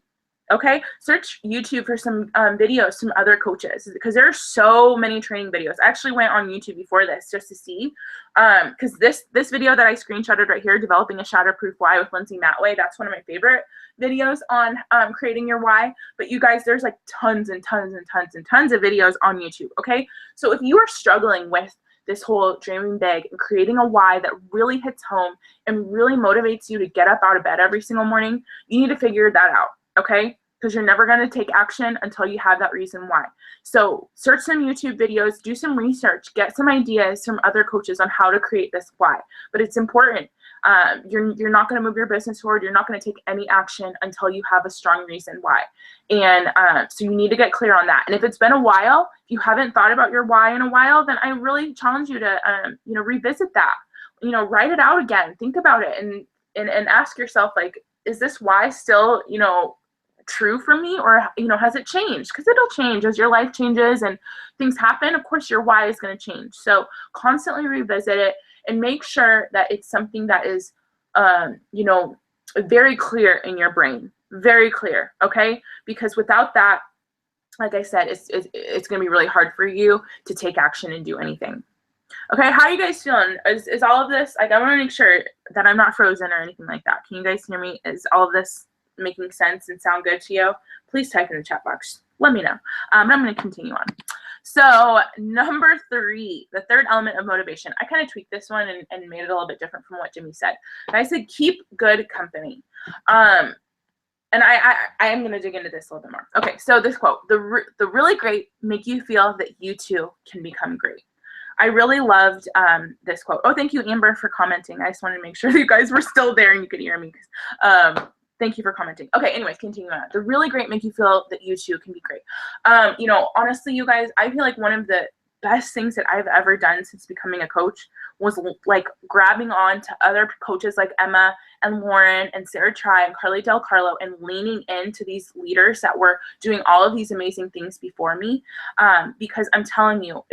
Okay, search YouTube for some videos from other coaches, because there are so many training videos. I actually went on YouTube before this just to see, because this video that I screenshotted right here, Developing a Shatterproof Why with Lindsay Matway, that's one of my favorite videos on creating your why. But you guys, there's like tons and tons and tons and tons of videos on YouTube, okay? So if you are struggling with this whole dreaming big and creating a why that really hits home and really motivates you to get up out of bed every single morning, you need to figure that out. Okay? Because you're never going to take action until you have that reason why. So search some YouTube videos, do some research, get some ideas from other coaches on how to create this why. But it's important. You're not going to move your business forward. You're not going to take any action until you have a strong reason why. And so you need to get clear on that. And if it's been a while, if you haven't thought about your why in a while, then I really challenge you to revisit that. Write it out again. Think about it and ask yourself, like, is this why still, true for me, or has it changed? Because it'll change as your life changes and things happen. Of course, your why is going to change. So constantly revisit it and make sure that it's something that is very clear in your brain, very clear. Okay, because without that, like I said, it's going to be really hard for you to take action and do anything. Okay, how are you guys feeling? Is all of this, like, I want to make sure that I'm not frozen or anything like that. Can you guys hear me? Is all of this making sense and sound good to you? Please type in the chat box. Let me know. I'm going to continue on. So number 3, the third element of motivation. I kind of tweaked this one and made it a little bit different from what Jimmy said. I said keep good company. And I am going to dig into this a little bit more. Okay, so this quote, the really great make you feel that you too can become great. I really loved this quote. Oh, thank you, Amber, for commenting. I just wanted to make sure that you guys were still there and you could hear me. Thank you for commenting. Okay, anyways, continue on. The really great make you feel that you too can be great. Honestly, you guys, I feel like one of the best things that I've ever done since becoming a coach was like grabbing on to other coaches like Emma and Lauren and Sarah Try and Carly Del Carlo and leaning into these leaders that were doing all of these amazing things before me. Because I'm telling you,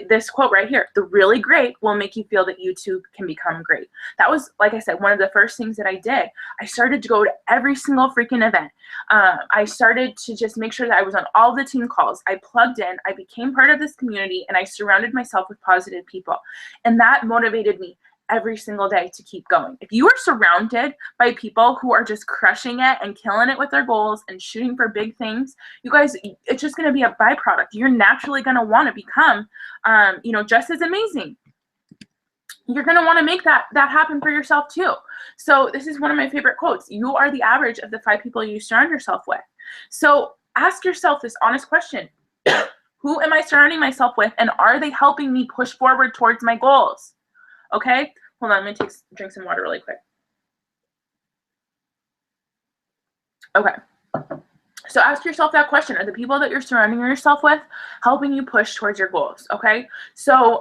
this quote right here, the really great will make you feel that you too can become great. That was, like I said, one of the first things that I did. I started to go to every single freaking event. I started to just make sure that I was on all the team calls. I plugged in, I became part of this community, and I surrounded myself with positive people. And that motivated me every single day to keep going. If you are surrounded by people who are just crushing it and killing it with their goals and shooting for big things, you guys, it's just going to be a byproduct. You're naturally going to want to become, just as amazing. You're going to want to make that happen for yourself too. So this is one of my favorite quotes. You are the average of the 5 people you surround yourself with. So ask yourself this honest question. Who am I surrounding myself with, and are they helping me push forward towards my goals? Okay, hold on, I'm going to drink some water really quick. Okay, so ask yourself that question. Are the people that you're surrounding yourself with helping you push towards your goals? Okay, so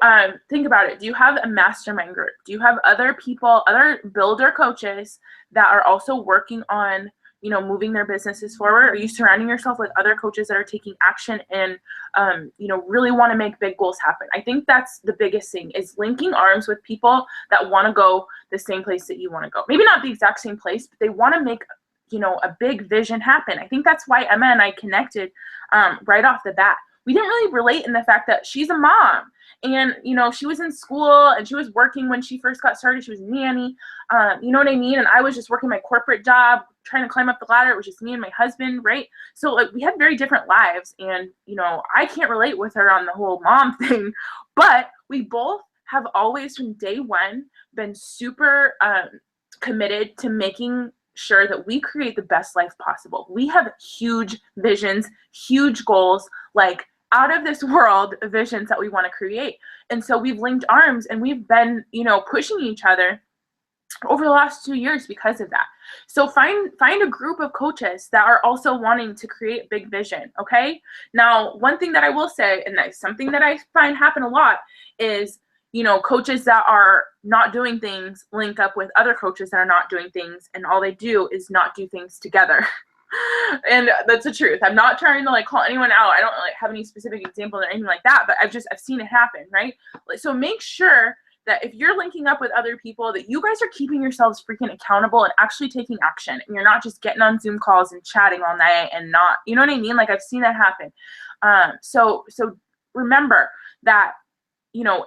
think about it. Do you have a mastermind group? Do you have other people, other builder coaches that are also working on moving their businesses forward? Are you surrounding yourself with other coaches that are taking action and, really want to make big goals happen? I think that's the biggest thing, is linking arms with people that want to go the same place that you want to go. Maybe not the exact same place, but they want to make, a big vision happen. I think that's why Emma and I connected right off the bat. We didn't really relate in the fact that she's a mom and, she was in school and she was working when she first got started. She was a nanny, you know what I mean? And I was just working my corporate job, trying to climb up the ladder. It was just me and my husband, right? So we had very different lives, and, I can't relate with her on the whole mom thing, but we both have always from day one been super committed to making sure that we create the best life possible. We have huge visions, huge goals, like out of this world visions that we want to create. And so we've linked arms and we've been, pushing each other over the last 2 years because of that. So find a group of coaches that are also wanting to create big vision. Okay. Now, one thing that I will say, and that's something that I find happen a lot, is coaches that are not doing things link up with other coaches that are not doing things, and all they do is not do things together. And that's the truth. I'm not trying to call anyone out. I don't have any specific examples or anything like that, but I've seen it happen, right? So make sure that if you're linking up with other people, that you guys are keeping yourselves freaking accountable and actually taking action, and you're not just getting on Zoom calls and chatting all night and not, you know what I mean? I've seen that happen. So remember that,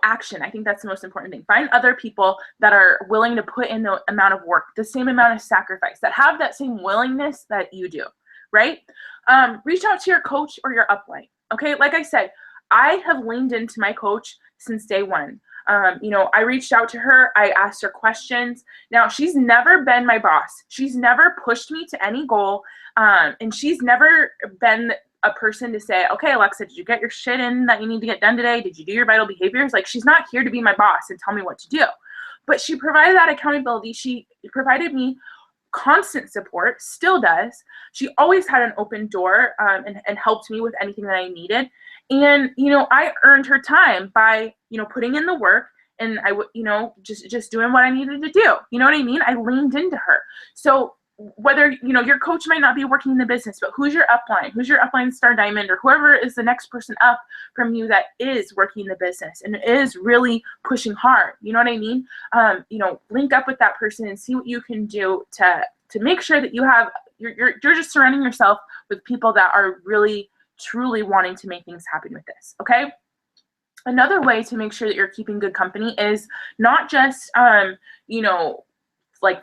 action. I think that's the most important thing. Find other people that are willing to put in the amount of work, the same amount of sacrifice, that have that same willingness that you do, right? Reach out to your coach or your upline. Okay. Like I said, I have leaned into my coach since day one. I reached out to her. I asked her questions. Now, she's never been my boss. She's never pushed me to any goal. And she's never been a person to say, okay, Alexa, did you get your shit in that you need to get done today? Did you do your vital behaviors? She's not here to be my boss and tell me what to do. But she provided that accountability. She provided me constant support, still does. She always had an open door and helped me with anything that I needed. And, I earned her time by, putting in the work, and I would, just doing what I needed to do. You know what I mean? I leaned into her. So whether, your coach might not be working in the business, but who's your upline? Who's your upline Star Diamond, or whoever is the next person up from you that is working in the business and is really pushing hard? You know what I mean? Link up with that person and see what you can do to make sure that you're just surrounding yourself with people that are really, truly wanting to make things happen with this. Okay. Another way to make sure that you're keeping good company is not just,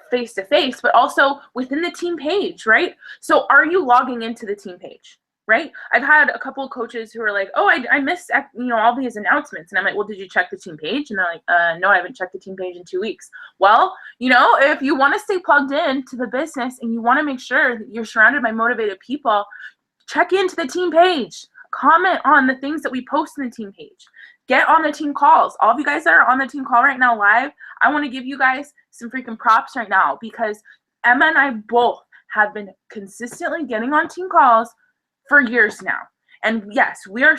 face to face, but also within the team page, right? So are you logging into the team page, right? I've had a couple of coaches who are like, oh, I missed, all these announcements. And I'm like, well, did you check the team page? And they're like, no, I haven't checked the team page in 2 weeks. Well, if you want to stay plugged in to the business and you want to make sure that you're surrounded by motivated people, check into the team page, comment on the things that we post in the team page. Get on the team calls. All of you guys that are on the team call right now live, I want to give you guys some freaking props right now, because Emma and I both have been consistently getting on team calls for years now. And yes, we are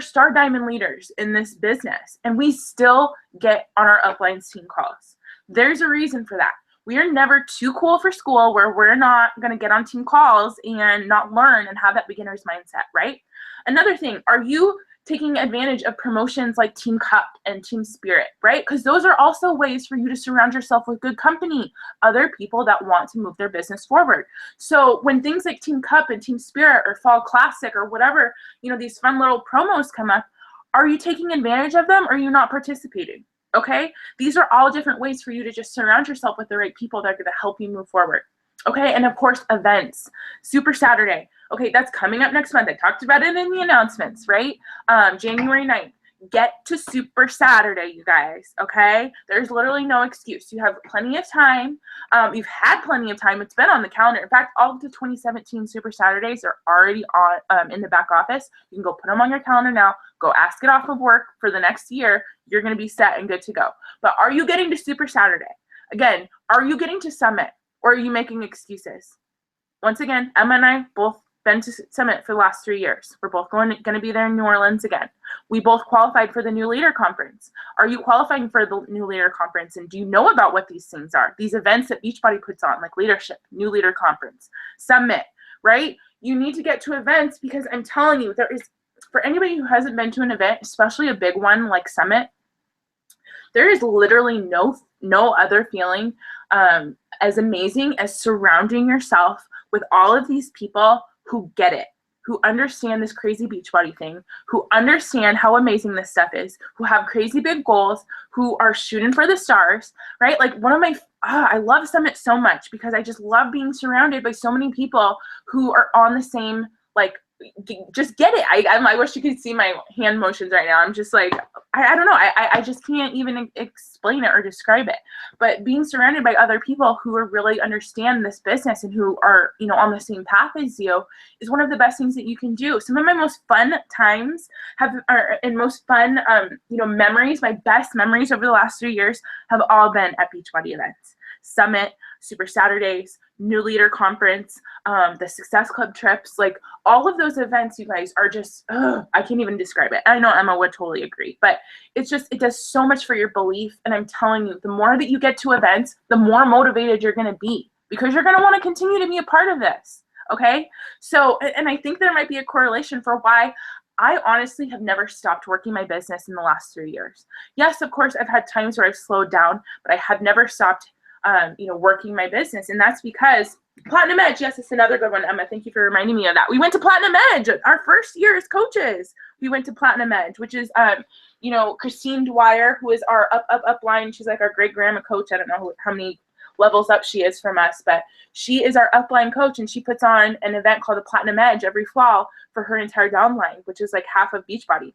Star Diamond leaders in this business, and we still get on our uplines team calls. There's a reason for that. We are never too cool for school where we're not going to get on team calls and not learn and have that beginner's mindset, right? Another thing, are you taking advantage of promotions like Team Cup and Team Spirit, right? Because those are also ways for you to surround yourself with good company, other people that want to move their business forward. So when things like Team Cup and Team Spirit or Fall Classic or whatever, these fun little promos come up, are you taking advantage of them, or are you not participating? Okay? These are all different ways for you to just surround yourself with the right people that are going to help you move forward. Okay? And of course, events. Super Saturday. Okay, that's coming up next month. I talked about it in the announcements, right? January 9th. Get to Super Saturday, you guys, okay? There's literally no excuse. You have plenty of time. You've had plenty of time. It's been on the calendar. In fact, all of the 2017 Super Saturdays are already on in the back office. You can go put them on your calendar now. Go ask it off of work for the next year. You're going to be set and good to go. But are you getting to Super Saturday? Again, are you getting to Summit, or are you making excuses? Once again, Emma and I both been to Summit for the last 3 years. We're both going to be there in New Orleans again. We both qualified for the New Leader Conference. Are you qualifying for the New Leader Conference? And do you know about what these things are? These events that Beachbody puts on, like Leadership, New Leader Conference, Summit, right? You need to get to events, because I'm telling you, there is, for anybody who hasn't been to an event, especially a big one like Summit, there is literally no other feeling as amazing as surrounding yourself with all of these people who get it, who understand this crazy Beachbody thing, who understand how amazing this stuff is, who have crazy big goals, who are shooting for the stars, right? Like I love Summit so much because I just love being surrounded by so many people who are on the same, like, just get it. I wish you could see my hand motions right now. I'm just like, I don't know. I just can't even explain it or describe it. But being surrounded by other people who are really understand this business and who are, on the same path as you is one of the best things that you can do. Some of my most fun times and most fun, memories, my best memories over the last 3 years have all been at Beachbody events. Summit, Super Saturdays, New Leader Conference, the Success Club trips, like all of those events, you guys, are just, I can't even describe it. I know Emma would totally agree, but it does so much for your belief. And I'm telling you, the more that you get to events, the more motivated you're going to be, because you're going to want to continue to be a part of this. Okay. So, and I think there might be a correlation for why I honestly have never stopped working my business in the last 3 years. Yes, of course, I've had times where I've slowed down, but I have never stopped working my business. And that's because Platinum Edge, yes, it's another good one, Emma. Thank you for reminding me of that. We went to Platinum Edge our first year as coaches. We went to Platinum Edge, which is, Christine Dwyer, who is our upline. She's like our great grandma coach. I don't know how many levels up she is from us, but she is our upline coach, and she puts on an event called the Platinum Edge every fall for her entire downline, which is like half of Beachbody.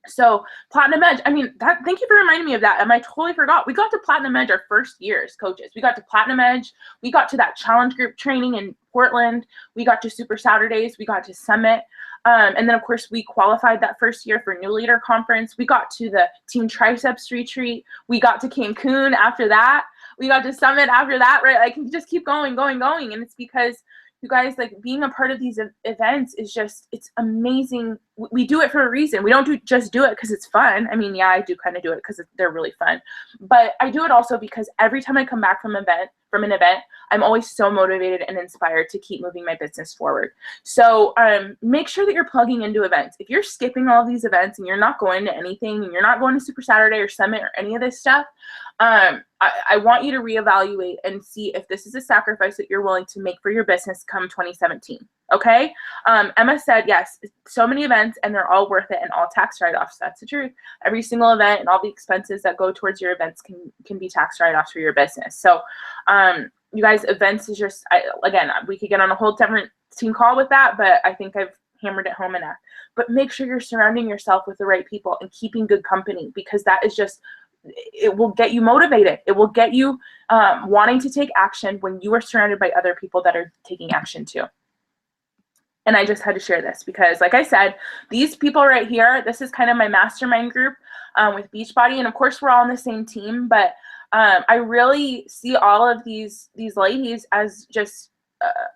So Platinum Edge, thank you for reminding me of that. I totally forgot. We got to Platinum Edge our first year as coaches. We got to Platinum Edge. We got to that challenge group training in Portland. We got to Super Saturdays. We got to Summit. And then, of course, we qualified that first year for New Leader Conference. We got to the Team Triceps retreat. We got to Cancun after that. We got to Summit after that, right? I can just keep going. And it's because, you guys, like, being a part of these events is just, it's amazing. We do it for a reason. We don't just do it because it's fun. Yeah, I do kind of do it because they're really fun. But I do it also because every time I come back from an event, I'm always so motivated and inspired to keep moving my business forward. So make sure that you're plugging into events. If you're skipping all these events and you're not going to anything, and you're not going to Super Saturday or Summit or any of this stuff, I want you to reevaluate and see if this is a sacrifice that you're willing to make for your business come 2017. Okay? Emma said, yes, so many events, and they're all worth it, and all tax write-offs. That's the truth. Every single event and all the expenses that go towards your events can be tax write-offs for your business. So, you guys, events is just, again, we could get on a whole different team call with that, but I think I've hammered it home enough. But make sure you're surrounding yourself with the right people and keeping good company, because that is just, it will get you motivated. It will get you wanting to take action when you are surrounded by other people that are taking action too. And I just had to share this because, like I said, these people right here, this is kind of my mastermind group with Beachbody. And of course, we're all on the same team, but I really see all of these ladies as just,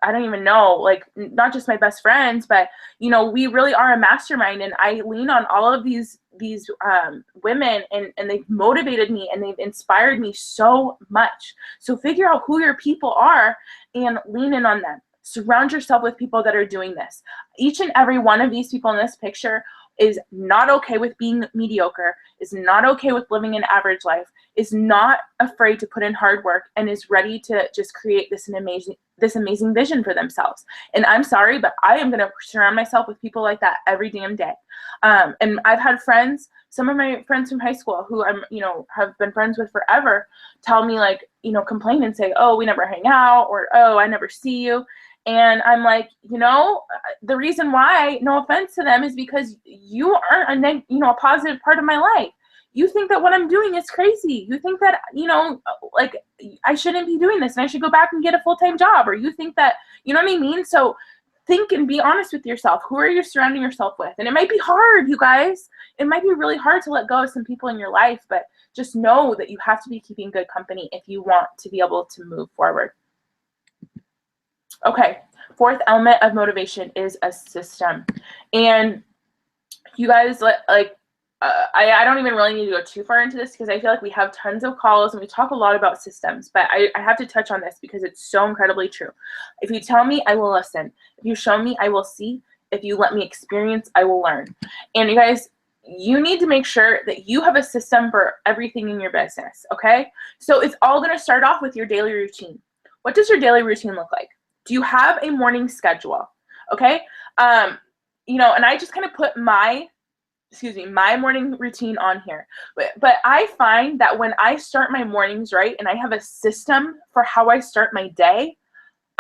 I don't even know, like, not just my best friends, but, we really are a mastermind. And I lean on all of these women, and they've motivated me and they've inspired me so much. So figure out who your people are and lean in on them. Surround yourself with people that are doing this. Each and every one of these people in this picture is not okay with being mediocre, is not okay with living an average life, is not afraid to put in hard work, and is ready to just create this amazing vision for themselves. And I'm sorry, but I am going to surround myself with people like that every damn day. And I've had friends, some of my friends from high school who I'm, have been friends with forever, tell me like, complain and say, oh, we never hang out, or, oh, I never see you. And I'm like, the reason why, no offense to them, is because you aren't a positive part of my life. You think that what I'm doing is crazy. You think that, like I shouldn't be doing this and I should go back and get a full-time job, or you think that, you know what I mean? So think and be honest with yourself. Who are you surrounding yourself with? And it might be hard, you guys. It might be really hard to let go of some people in your life, but just know that you have to be keeping good company if you want to be able to move forward. Okay, fourth element of motivation is a system. And you guys, I don't even really need to go too far into this because I feel like we have tons of calls and we talk a lot about systems, but I have to touch on this because it's so incredibly true. If you tell me, I will listen. If you show me, I will see. If you let me experience, I will learn. And you guys, you need to make sure that you have a system for everything in your business, okay? So it's all going to start off with your daily routine. What does your daily routine look like? Do you have a morning schedule? Okay. And I just kind of put my morning routine on here. But I find that when I start my mornings right and I have a system for how I start my day,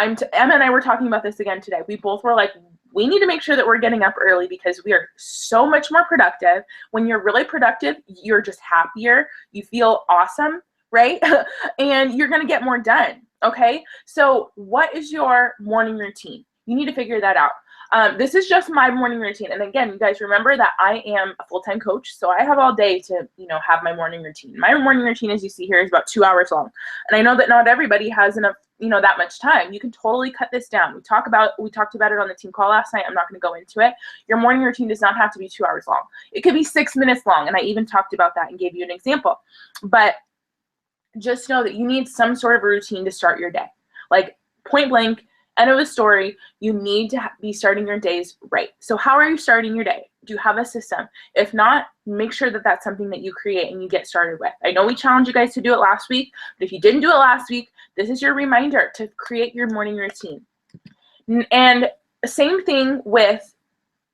Emma and I were talking about this again today. We both were like, we need to make sure that we're getting up early because we are so much more productive. When you're really productive, you're just happier. You feel awesome, right? And you're going to get more done. Okay, so what is your morning routine? You need to figure that out. This is just my morning routine. And again, you guys remember that I am a full-time coach, so I have all day to, have my morning routine. My morning routine, as you see here, is about 2 hours long. And I know that not everybody has enough, that much time. You can totally cut this down. We talked about it on the team call last night. I'm not going to go into it. Your morning routine does not have to be 2 hours long. It could be 6 minutes long. And I even talked about that and gave you an example. But just know that you need some sort of routine to start your day. Like point blank, end of the story, you need to be starting your days right. So how are you starting your day? Do you have a system? If not, make sure that that's something that you create and you get started with. I know we challenged you guys to do it last week, but if you didn't do it last week, this is your reminder to create your morning routine. And same thing with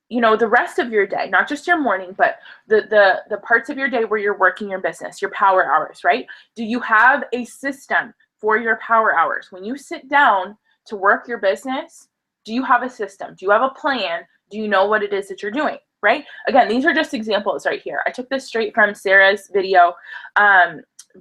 the rest of your day, not just your morning, but the parts of your day where you're working your business, your power hours, right? Do you have a system for your power hours? When you sit down to work your business, do you have a system? Do you have a plan? Do you know what it is that you're doing, right? Again, these are just examples right here. I took this straight from Sarah's video,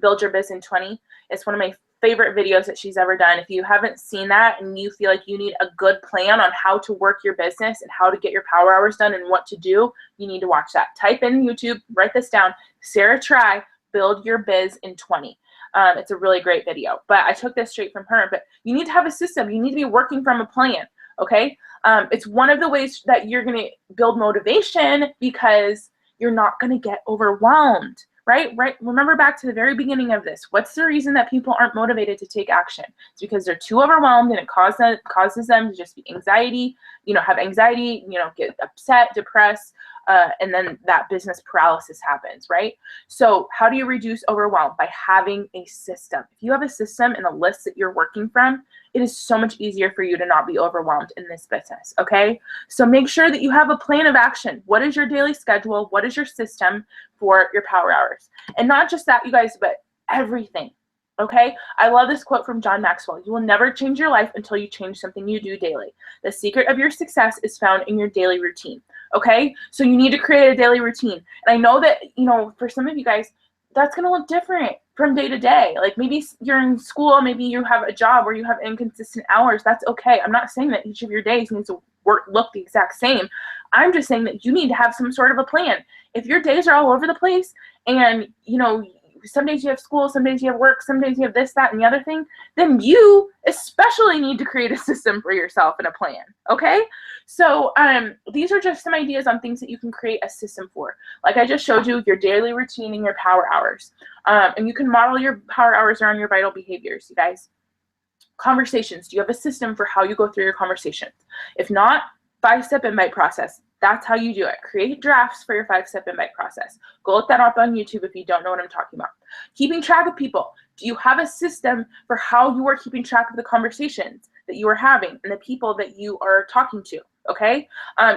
Build Your Biz in 20. It's one of my favorite videos that she's ever done. If you haven't seen that and you feel like you need a good plan on how to work your business and how to get your power hours done and what to do, you need to watch that. Type in YouTube, write this down, Sarah Try, Build Your Biz in 20. It's a really great video, but I took this straight from her. But you need to have a system. You need to be working from a plan, okay? It's one of the ways that you're going to build motivation because you're not going to get overwhelmed. Right? Remember back to the very beginning of this. What's the reason that people aren't motivated to take action? It's because they're too overwhelmed and it causes them to just be anxiety, have anxiety, get upset, depressed, and then that business paralysis happens, right? So how do you reduce overwhelm? By having a system. If you have a system and a list that you're working from, it is so much easier for you to not be overwhelmed in this business, okay? So make sure that you have a plan of action. What is your daily schedule? What is your system for your power hours? And not just that, you guys, but everything, okay? I love this quote from John Maxwell. You will never change your life until you change something you do daily. The secret of your success is found in your daily routine, okay? So you need to create a daily routine. And I know that, for some of you guys, that's going to look different from day to day. Like maybe you're in school, maybe you have a job where you have inconsistent hours. That's okay. I'm not saying that each of your days needs to look the exact same. I'm just saying that you need to have some sort of a plan. If your days are all over the place and, some days you have school, some days you have work, some days you have this, that, and the other thing, then you especially need to create a system for yourself and a plan, okay? So these are just some ideas on things that you can create a system for. Like I just showed you, your daily routine and your power hours. And you can model your power hours around your vital behaviors, you guys. Conversations. Do you have a system for how you go through your conversations? If not, 5-step invite process. That's how you do it. Create drafts for your 5-step invite process. Go look that up on YouTube if you don't know what I'm talking about. Keeping track of people. Do you have a system for how you are keeping track of the conversations that you are having and the people that you are talking to? Okay?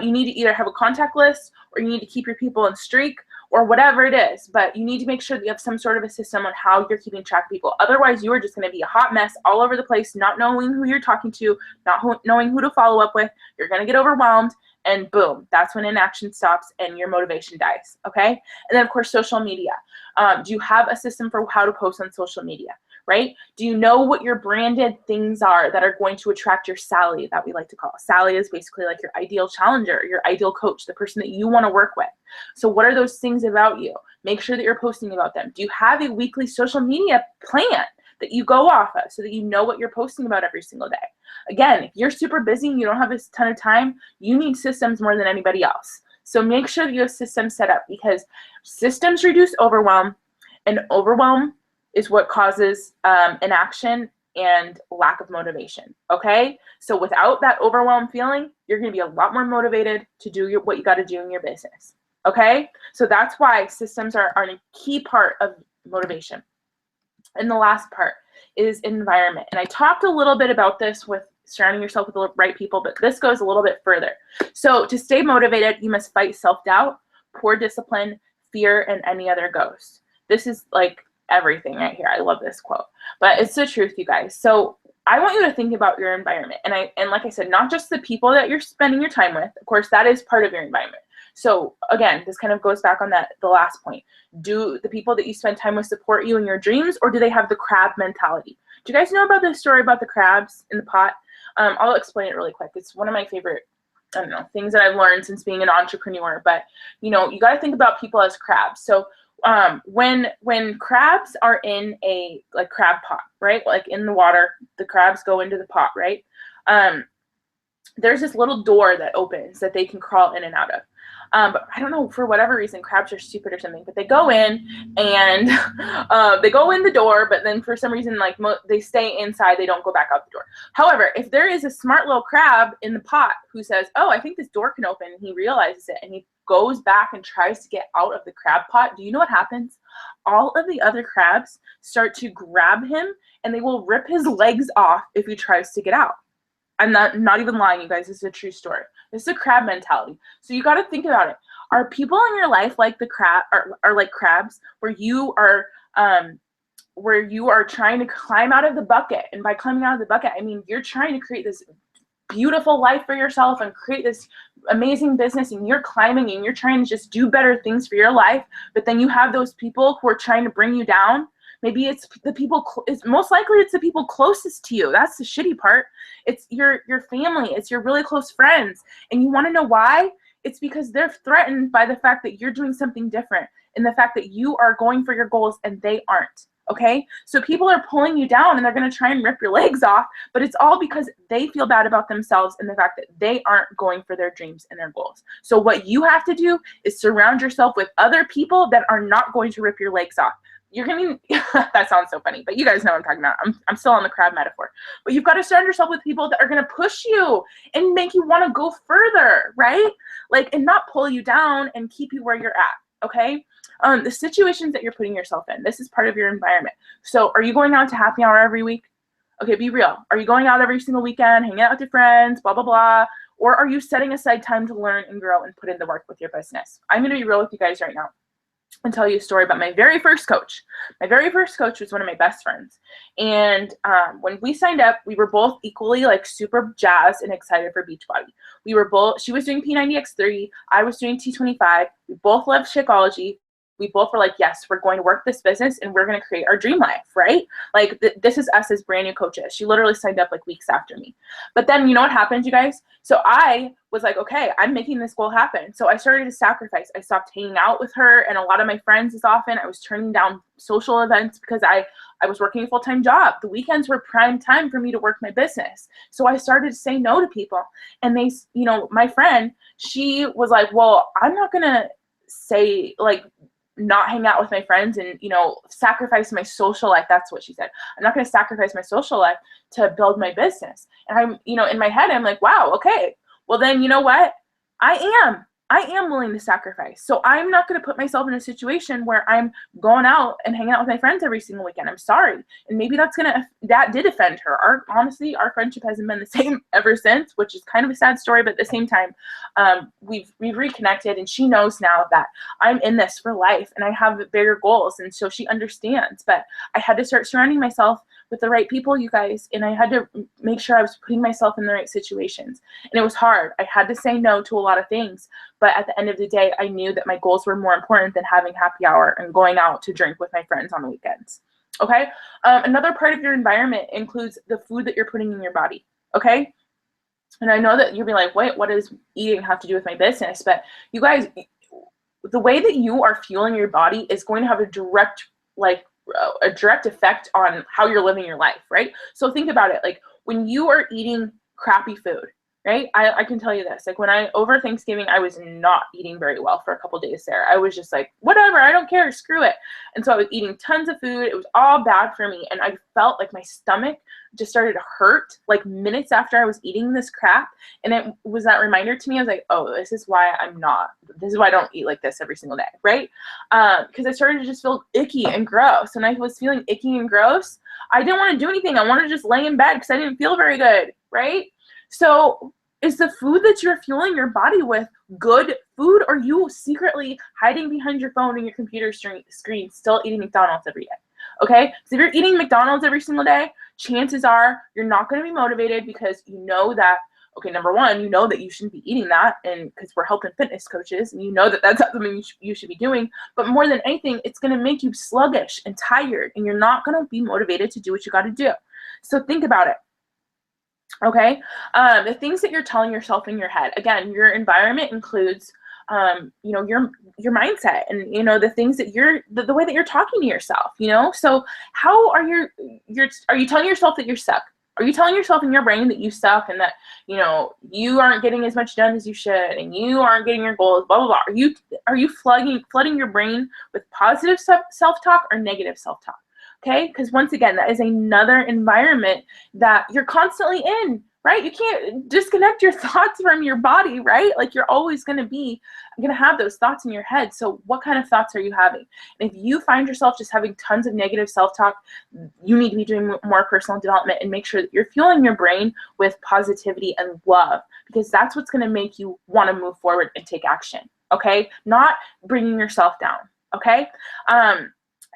You need to either have a contact list, or you need to keep your people in streak, or whatever it is, but you need to make sure that you have some sort of a system on how you're keeping track of people. Otherwise, you are just going to be a hot mess all over the place, not knowing who you're talking to, not knowing who to follow up with. You're going to get overwhelmed, and boom, that's when inaction stops and your motivation dies, okay? And then, of course, social media. Do you have a system for how to post on social media, right? Do you know what your branded things are that are going to attract your Sally, that we like to call? Sally is basically like your ideal challenger, your ideal coach, the person that you want to work with. So what are those things about you? Make sure that you're posting about them. Do you have a weekly social media plan that you go off of so that you know what you're posting about every single day? Again, if you're super busy and you don't have a ton of time, you need systems more than anybody else. So make sure that you have systems set up, because systems reduce overwhelm, and overwhelm is what causes inaction and lack of motivation, okay? So without that overwhelm feeling, you're gonna be a lot more motivated to do what you gotta do in your business, okay? So that's why systems are a key part of motivation. And the last part is environment. And I talked a little bit about this with surrounding yourself with the right people, but this goes a little bit further. So to stay motivated, you must fight self-doubt, poor discipline, fear, and any other ghost. This is like everything right here. I love this quote, but it's the truth, you guys. So I want you to think about your environment. And like I said, not just the people that you're spending your time with. Of course, that is part of your environment. So again, this kind of goes back on the last point. Do the people that you spend time with support you in your dreams, or do they have the crab mentality? Do you guys know about this story about the crabs in the pot? I'll explain it really quick. It's one of my favorite, I don't know, things that I've learned since being an entrepreneur. But you know, you got to think about people as crabs. So when crabs are in a crab pot, right? Like in the water, the crabs go into the pot, right? There's this little door that opens that they can crawl in and out of. But I don't know, for whatever reason, crabs are stupid or something, but they go in and they go in the door, but then for some reason, they stay inside, they don't go back out the door. However, if there is a smart little crab in the pot who says, oh, I think this door can open, and he realizes it, and he goes back and tries to get out of the crab pot, do you know what happens? All of the other crabs start to grab him, and they will rip his legs off if he tries to get out. I'm not even lying, you guys. This is a true story. This is a crab mentality. So you got to think about it. Are people in your life like the crab, are like crabs, where you are trying to climb out of the bucket? And by climbing out of the bucket, I mean you're trying to create this beautiful life for yourself and create this amazing business, and you're climbing and you're trying to just do better things for your life. But then you have those people who are trying to bring you down. Maybe it's the people, most likely it's the people closest to you. That's the shitty part. It's your family. It's your really close friends. And you want to know why? It's because they're threatened by the fact that you're doing something different, and the fact that you are going for your goals and they aren't. Okay? So people are pulling you down, and they're going to try and rip your legs off, but it's all because they feel bad about themselves and the fact that they aren't going for their dreams and their goals. So what you have to do is surround yourself with other people that are not going to rip your legs off. You're going to, that sounds so funny, but you guys know what I'm talking about. I'm still on the crab metaphor. But you've got to surround yourself with people that are going to push you and make you want to go further, right? And not pull you down and keep you where you're at, okay? The situations that you're putting yourself in, this is part of your environment. So are you going out to happy hour every week? Okay, be real. Are you going out every single weekend, hanging out with your friends, blah, blah, blah? Or are you setting aside time to learn and grow and put in the work with your business? I'm going to be real with you guys right now and tell you a story about my very first coach. My very first coach was one of my best friends. And when we signed up, we were both equally super jazzed and excited for Beachbody. She was doing P90X3, I was doing T25. We both loved Shakeology. We both were like, yes, we're going to work this business and we're going to create our dream life, right? This is us as brand new coaches. She literally signed up weeks after me. But then you know what happened, you guys? So I was like, okay, I'm making this goal happen. So I started to sacrifice. I stopped hanging out with her and a lot of my friends as often. I was turning down social events because I was working a full-time job. The weekends were prime time for me to work my business. So I started to say no to people. And they, my friend, she was like, well, I'm not going to say not hang out with my friends and, sacrifice my social life. That's what she said. I'm not going to sacrifice my social life to build my business. And I'm, in my head, I'm like, wow, okay. Well then, you know what? I am I am willing to sacrifice. So I'm not going to put myself in a situation where I'm going out and hanging out with my friends every single weekend. I'm sorry. And maybe that did offend her. Honestly, our friendship hasn't been the same ever since, which is kind of a sad story, but at the same time, we've reconnected, and she knows now that I'm in this for life and I have bigger goals. And so she understands, but I had to start surrounding myself with the right people, you guys, and I had to make sure I was putting myself in the right situations. And it was hard. I had to say no to a lot of things, but at the end of the day, I knew that my goals were more important than having happy hour and going out to drink with my friends on the weekends. Okay? Another part of your environment includes the food that you're putting in your body. Okay? And I know that you'll be like, wait, what does eating have to do with my business? But you guys, the way that you are fueling your body is going to have a direct effect on how you're living your life, right? So think about it. Like when you are eating crappy food, right? I can tell you this, like over Thanksgiving, I was not eating very well for a couple days there. I was just like, whatever, I don't care, screw it. And so I was eating tons of food. It was all bad for me. And I felt like my stomach just started to hurt like minutes after I was eating this crap. And it was that reminder to me. I was like, oh, this is why I don't eat like this every single day, right? Because I started to just feel icky and gross. And I was feeling icky and gross. I didn't want to do anything. I wanted to just lay in bed because I didn't feel very good, right? So is the food that you're fueling your body with good food, or are you secretly hiding behind your phone and your computer screen still eating McDonald's every day? Okay, so if you're eating McDonald's every single day, chances are you're not going to be motivated because you know that, okay, number one, you know that you shouldn't be eating that, and because we're health and fitness coaches, and you know that that's not something you should be doing. But more than anything, it's going to make you sluggish and tired, and you're not going to be motivated to do what you got to do. So think about it. Okay, the things that you're telling yourself in your head. Again, your environment includes, your mindset, and the things that the way that you're talking to yourself. So how are you telling yourself that you're stuck? Are you telling yourself in your brain that you suck and that you aren't getting as much done as you should and you aren't getting your goals? Blah blah blah. Are you flooding your brain with positive self-talk or negative self-talk? Okay, because once again, that is another environment that you're constantly in, right? You can't disconnect your thoughts from your body, right? Like you're always going to have those thoughts in your head. So what kind of thoughts are you having? And if you find yourself just having tons of negative self-talk, you need to be doing more personal development and make sure that you're fueling your brain with positivity and love, because that's what's going to make you want to move forward and take action, okay? Not bringing yourself down, okay?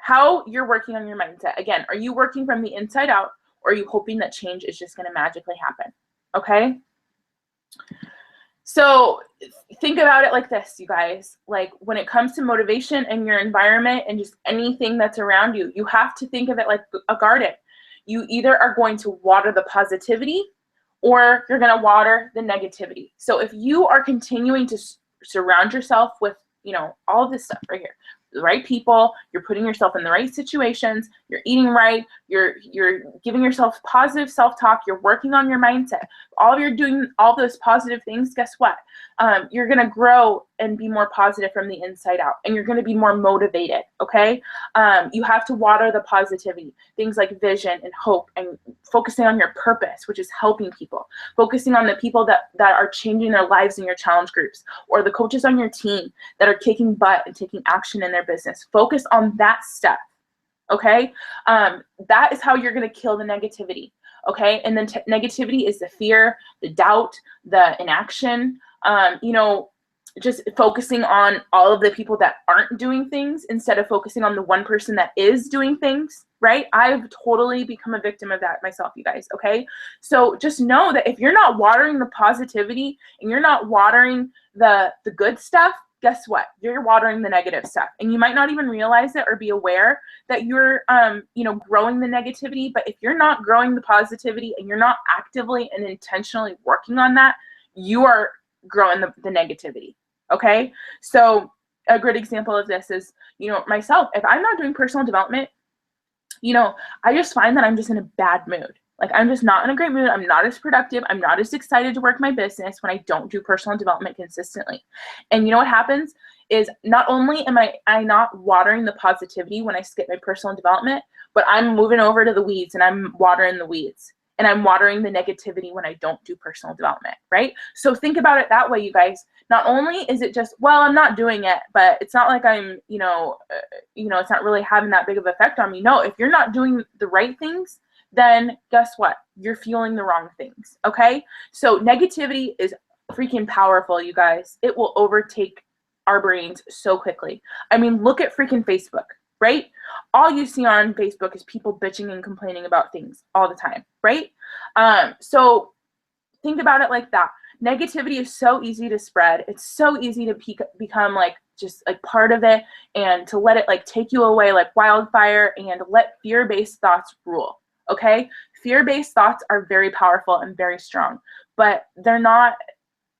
How you're working on your mindset. Again, are you working from the inside out, or are you hoping that change is just going to magically happen? Okay? So think about it like this, you guys. Like when it comes to motivation and your environment and just anything that's around you, you have to think of it like a garden. You either are going to water the positivity or you're going to water the negativity. So if you are continuing to surround yourself with, all of this stuff right here, the right people, you're putting yourself in the right situations, you're eating right, you're giving yourself positive self-talk, you're working on your mindset. You're doing all those positive things, guess what? You're going to grow and be more positive from the inside out, and you're going to be more motivated, okay? You have to water the positivity, things like vision and hope, and focusing on your purpose, which is helping people, focusing on the people that are changing their lives in your challenge groups, or the coaches on your team that are kicking butt and taking action in their business. Focus on that stuff, okay? That is how you're going to kill the negativity, okay? And then negativity is the fear, the doubt, the inaction, just focusing on all of the people that aren't doing things instead of focusing on the one person that is doing things, right? I've totally become a victim of that myself, you guys, okay? So just know that if you're not watering the positivity and you're not watering the good stuff, guess what? You're watering the negative stuff. And you might not even realize it or be aware that you're, growing the negativity. But if you're not growing the positivity and you're not actively and intentionally working on that, you are growing the negativity. Okay. So a great example of this is, myself, if I'm not doing personal development, I just find that I'm just in a bad mood. Like I'm just not in a great mood. I'm not as productive. I'm not as excited to work my business when I don't do personal development consistently. And you know what happens is not only am I not watering the positivity when I skip my personal development, but I'm moving over to the weeds and I'm watering the weeds. And I'm watering the negativity when I don't do personal development, right? So think about it that way, you guys. not only is it just, well, I'm not doing it, but it's not like I'm, it's not really having that big of an effect on me. No, if you're not doing the right things, then guess what? You're fueling the wrong things, okay? So negativity is freaking powerful, you guys. It will overtake our brains so quickly. I mean, look at freaking Facebook, right? All you see on Facebook is people bitching and complaining about things all the time, right? So think about it like that. Negativity is so easy to spread. It's so easy to become like just like part of it, and to let it like take you away like wildfire, and let fear-based thoughts rule, okay? Fear-based thoughts are very powerful and very strong, but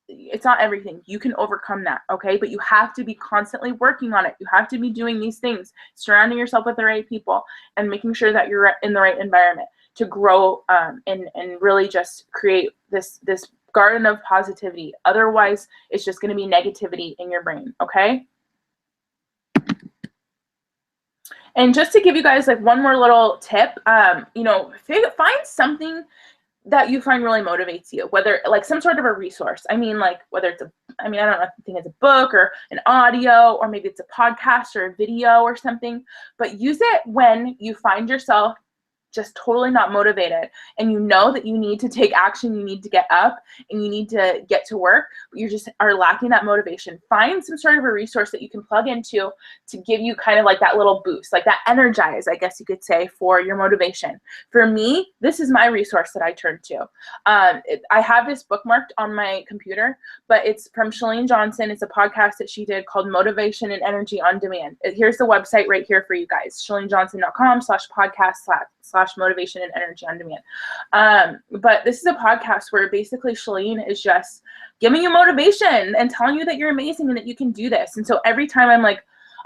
it's not everything. You can overcome that, okay? But you have to be constantly working on it. You have to be doing these things, surrounding yourself with the right people, and making sure that you're in the right environment to grow and really just create this garden of positivity. Otherwise, it's just going to be negativity in your brain, okay? And just to give you guys like one more little tip, find something that you find really motivates you, whether like some sort of a resource. I mean, like whether it's I don't know if you think it's a book or an audio, or maybe it's a podcast or a video or something, but use it when you find yourself just totally not motivated, and you know that you need to take action, you need to get up, and you need to get to work, but you just are lacking that motivation. Find some sort of a resource that you can plug into to give you kind of like that little boost, like that energize, I guess you could say, for your motivation. For me, this is my resource that I turn to. I have this bookmarked on my computer, but it's from Chalene Johnson. It's a podcast that she did called Motivation and Energy on Demand. Here's the website right here for you guys, chalenejohnson.com/podcast/motivation and energy on demand. But this is a podcast where basically Chalene is just giving you motivation and telling you that you're amazing and that you can do this. And so every time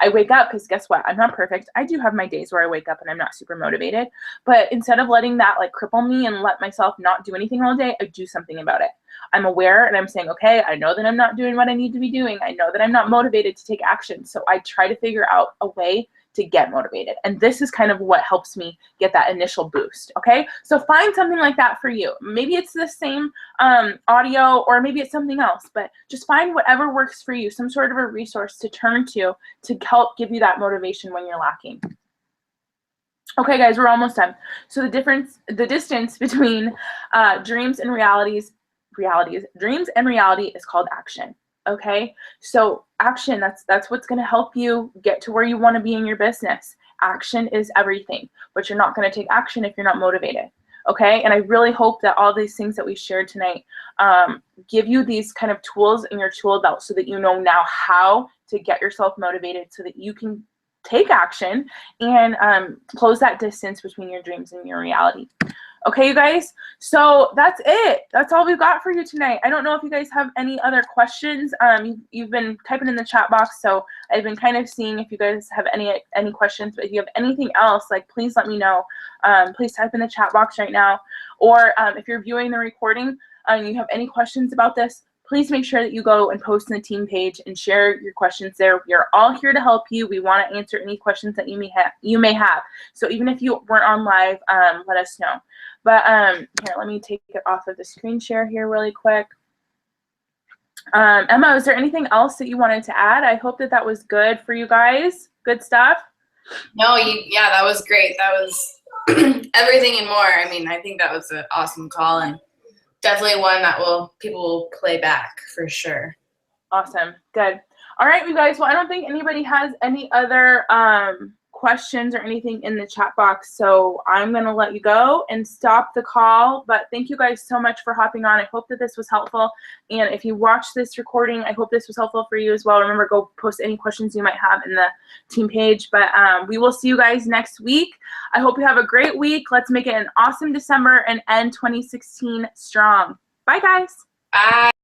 I wake up, because guess what? I'm not perfect. I do have my days where I wake up and I'm not super motivated. But instead of letting that like cripple me and let myself not do anything all day, I do something about it. I'm aware and I'm saying, okay, I know that I'm not doing what I need to be doing. I know that I'm not motivated to take action. So I try to figure out a way to get motivated. And this is kind of what helps me get that initial boost, okay? So find something like that for you. Maybe it's the same audio, or maybe it's something else, but just find whatever works for you, some sort of a resource to turn to help give you that motivation when you're lacking. Okay, guys, we're almost done. So the distance between dreams and reality is called action. Okay, so action, that's what's going to help you get to where you want to be in your business. Action is everything, but you're not going to take action if you're not motivated. Okay, and I really hope that all these things that we shared tonight give you these kind of tools in your tool belt, so that you know now how to get yourself motivated, so that you can take action and close that distance between your dreams and your reality. Okay, you guys, so that's it. That's all we've got for you tonight. I don't know if you guys have any other questions. You've been typing in the chat box, so I've been kind of seeing if you guys have any questions. But if you have anything else, like, please let me know. Please type in the chat box right now. Or if you're viewing the recording and you have any questions about this, please make sure that you go and post in the team page and share your questions there. We are all here to help you. We want to answer any questions that you may have. So even if you weren't on live, let us know. But here, let me take it off of the screen share here really quick. Emma, is there anything else that you wanted to add? I hope that was good for you guys. Good stuff? No, yeah, that was great. That was everything and more. I mean, I think that was an awesome call, and definitely one that people will play back for sure. Awesome. Good. All right, you guys. Well, I don't think anybody has any other questions or anything in the chat box, so I'm going to let you go and stop the call. But thank you guys so much for hopping on. I hope that this was helpful. And if you watch this recording, I hope this was helpful for you as well. Remember, go post any questions you might have in the team page. But we will see you guys next week. I hope you have a great week. Let's make it an awesome December and end 2016 strong. Bye, guys. Bye.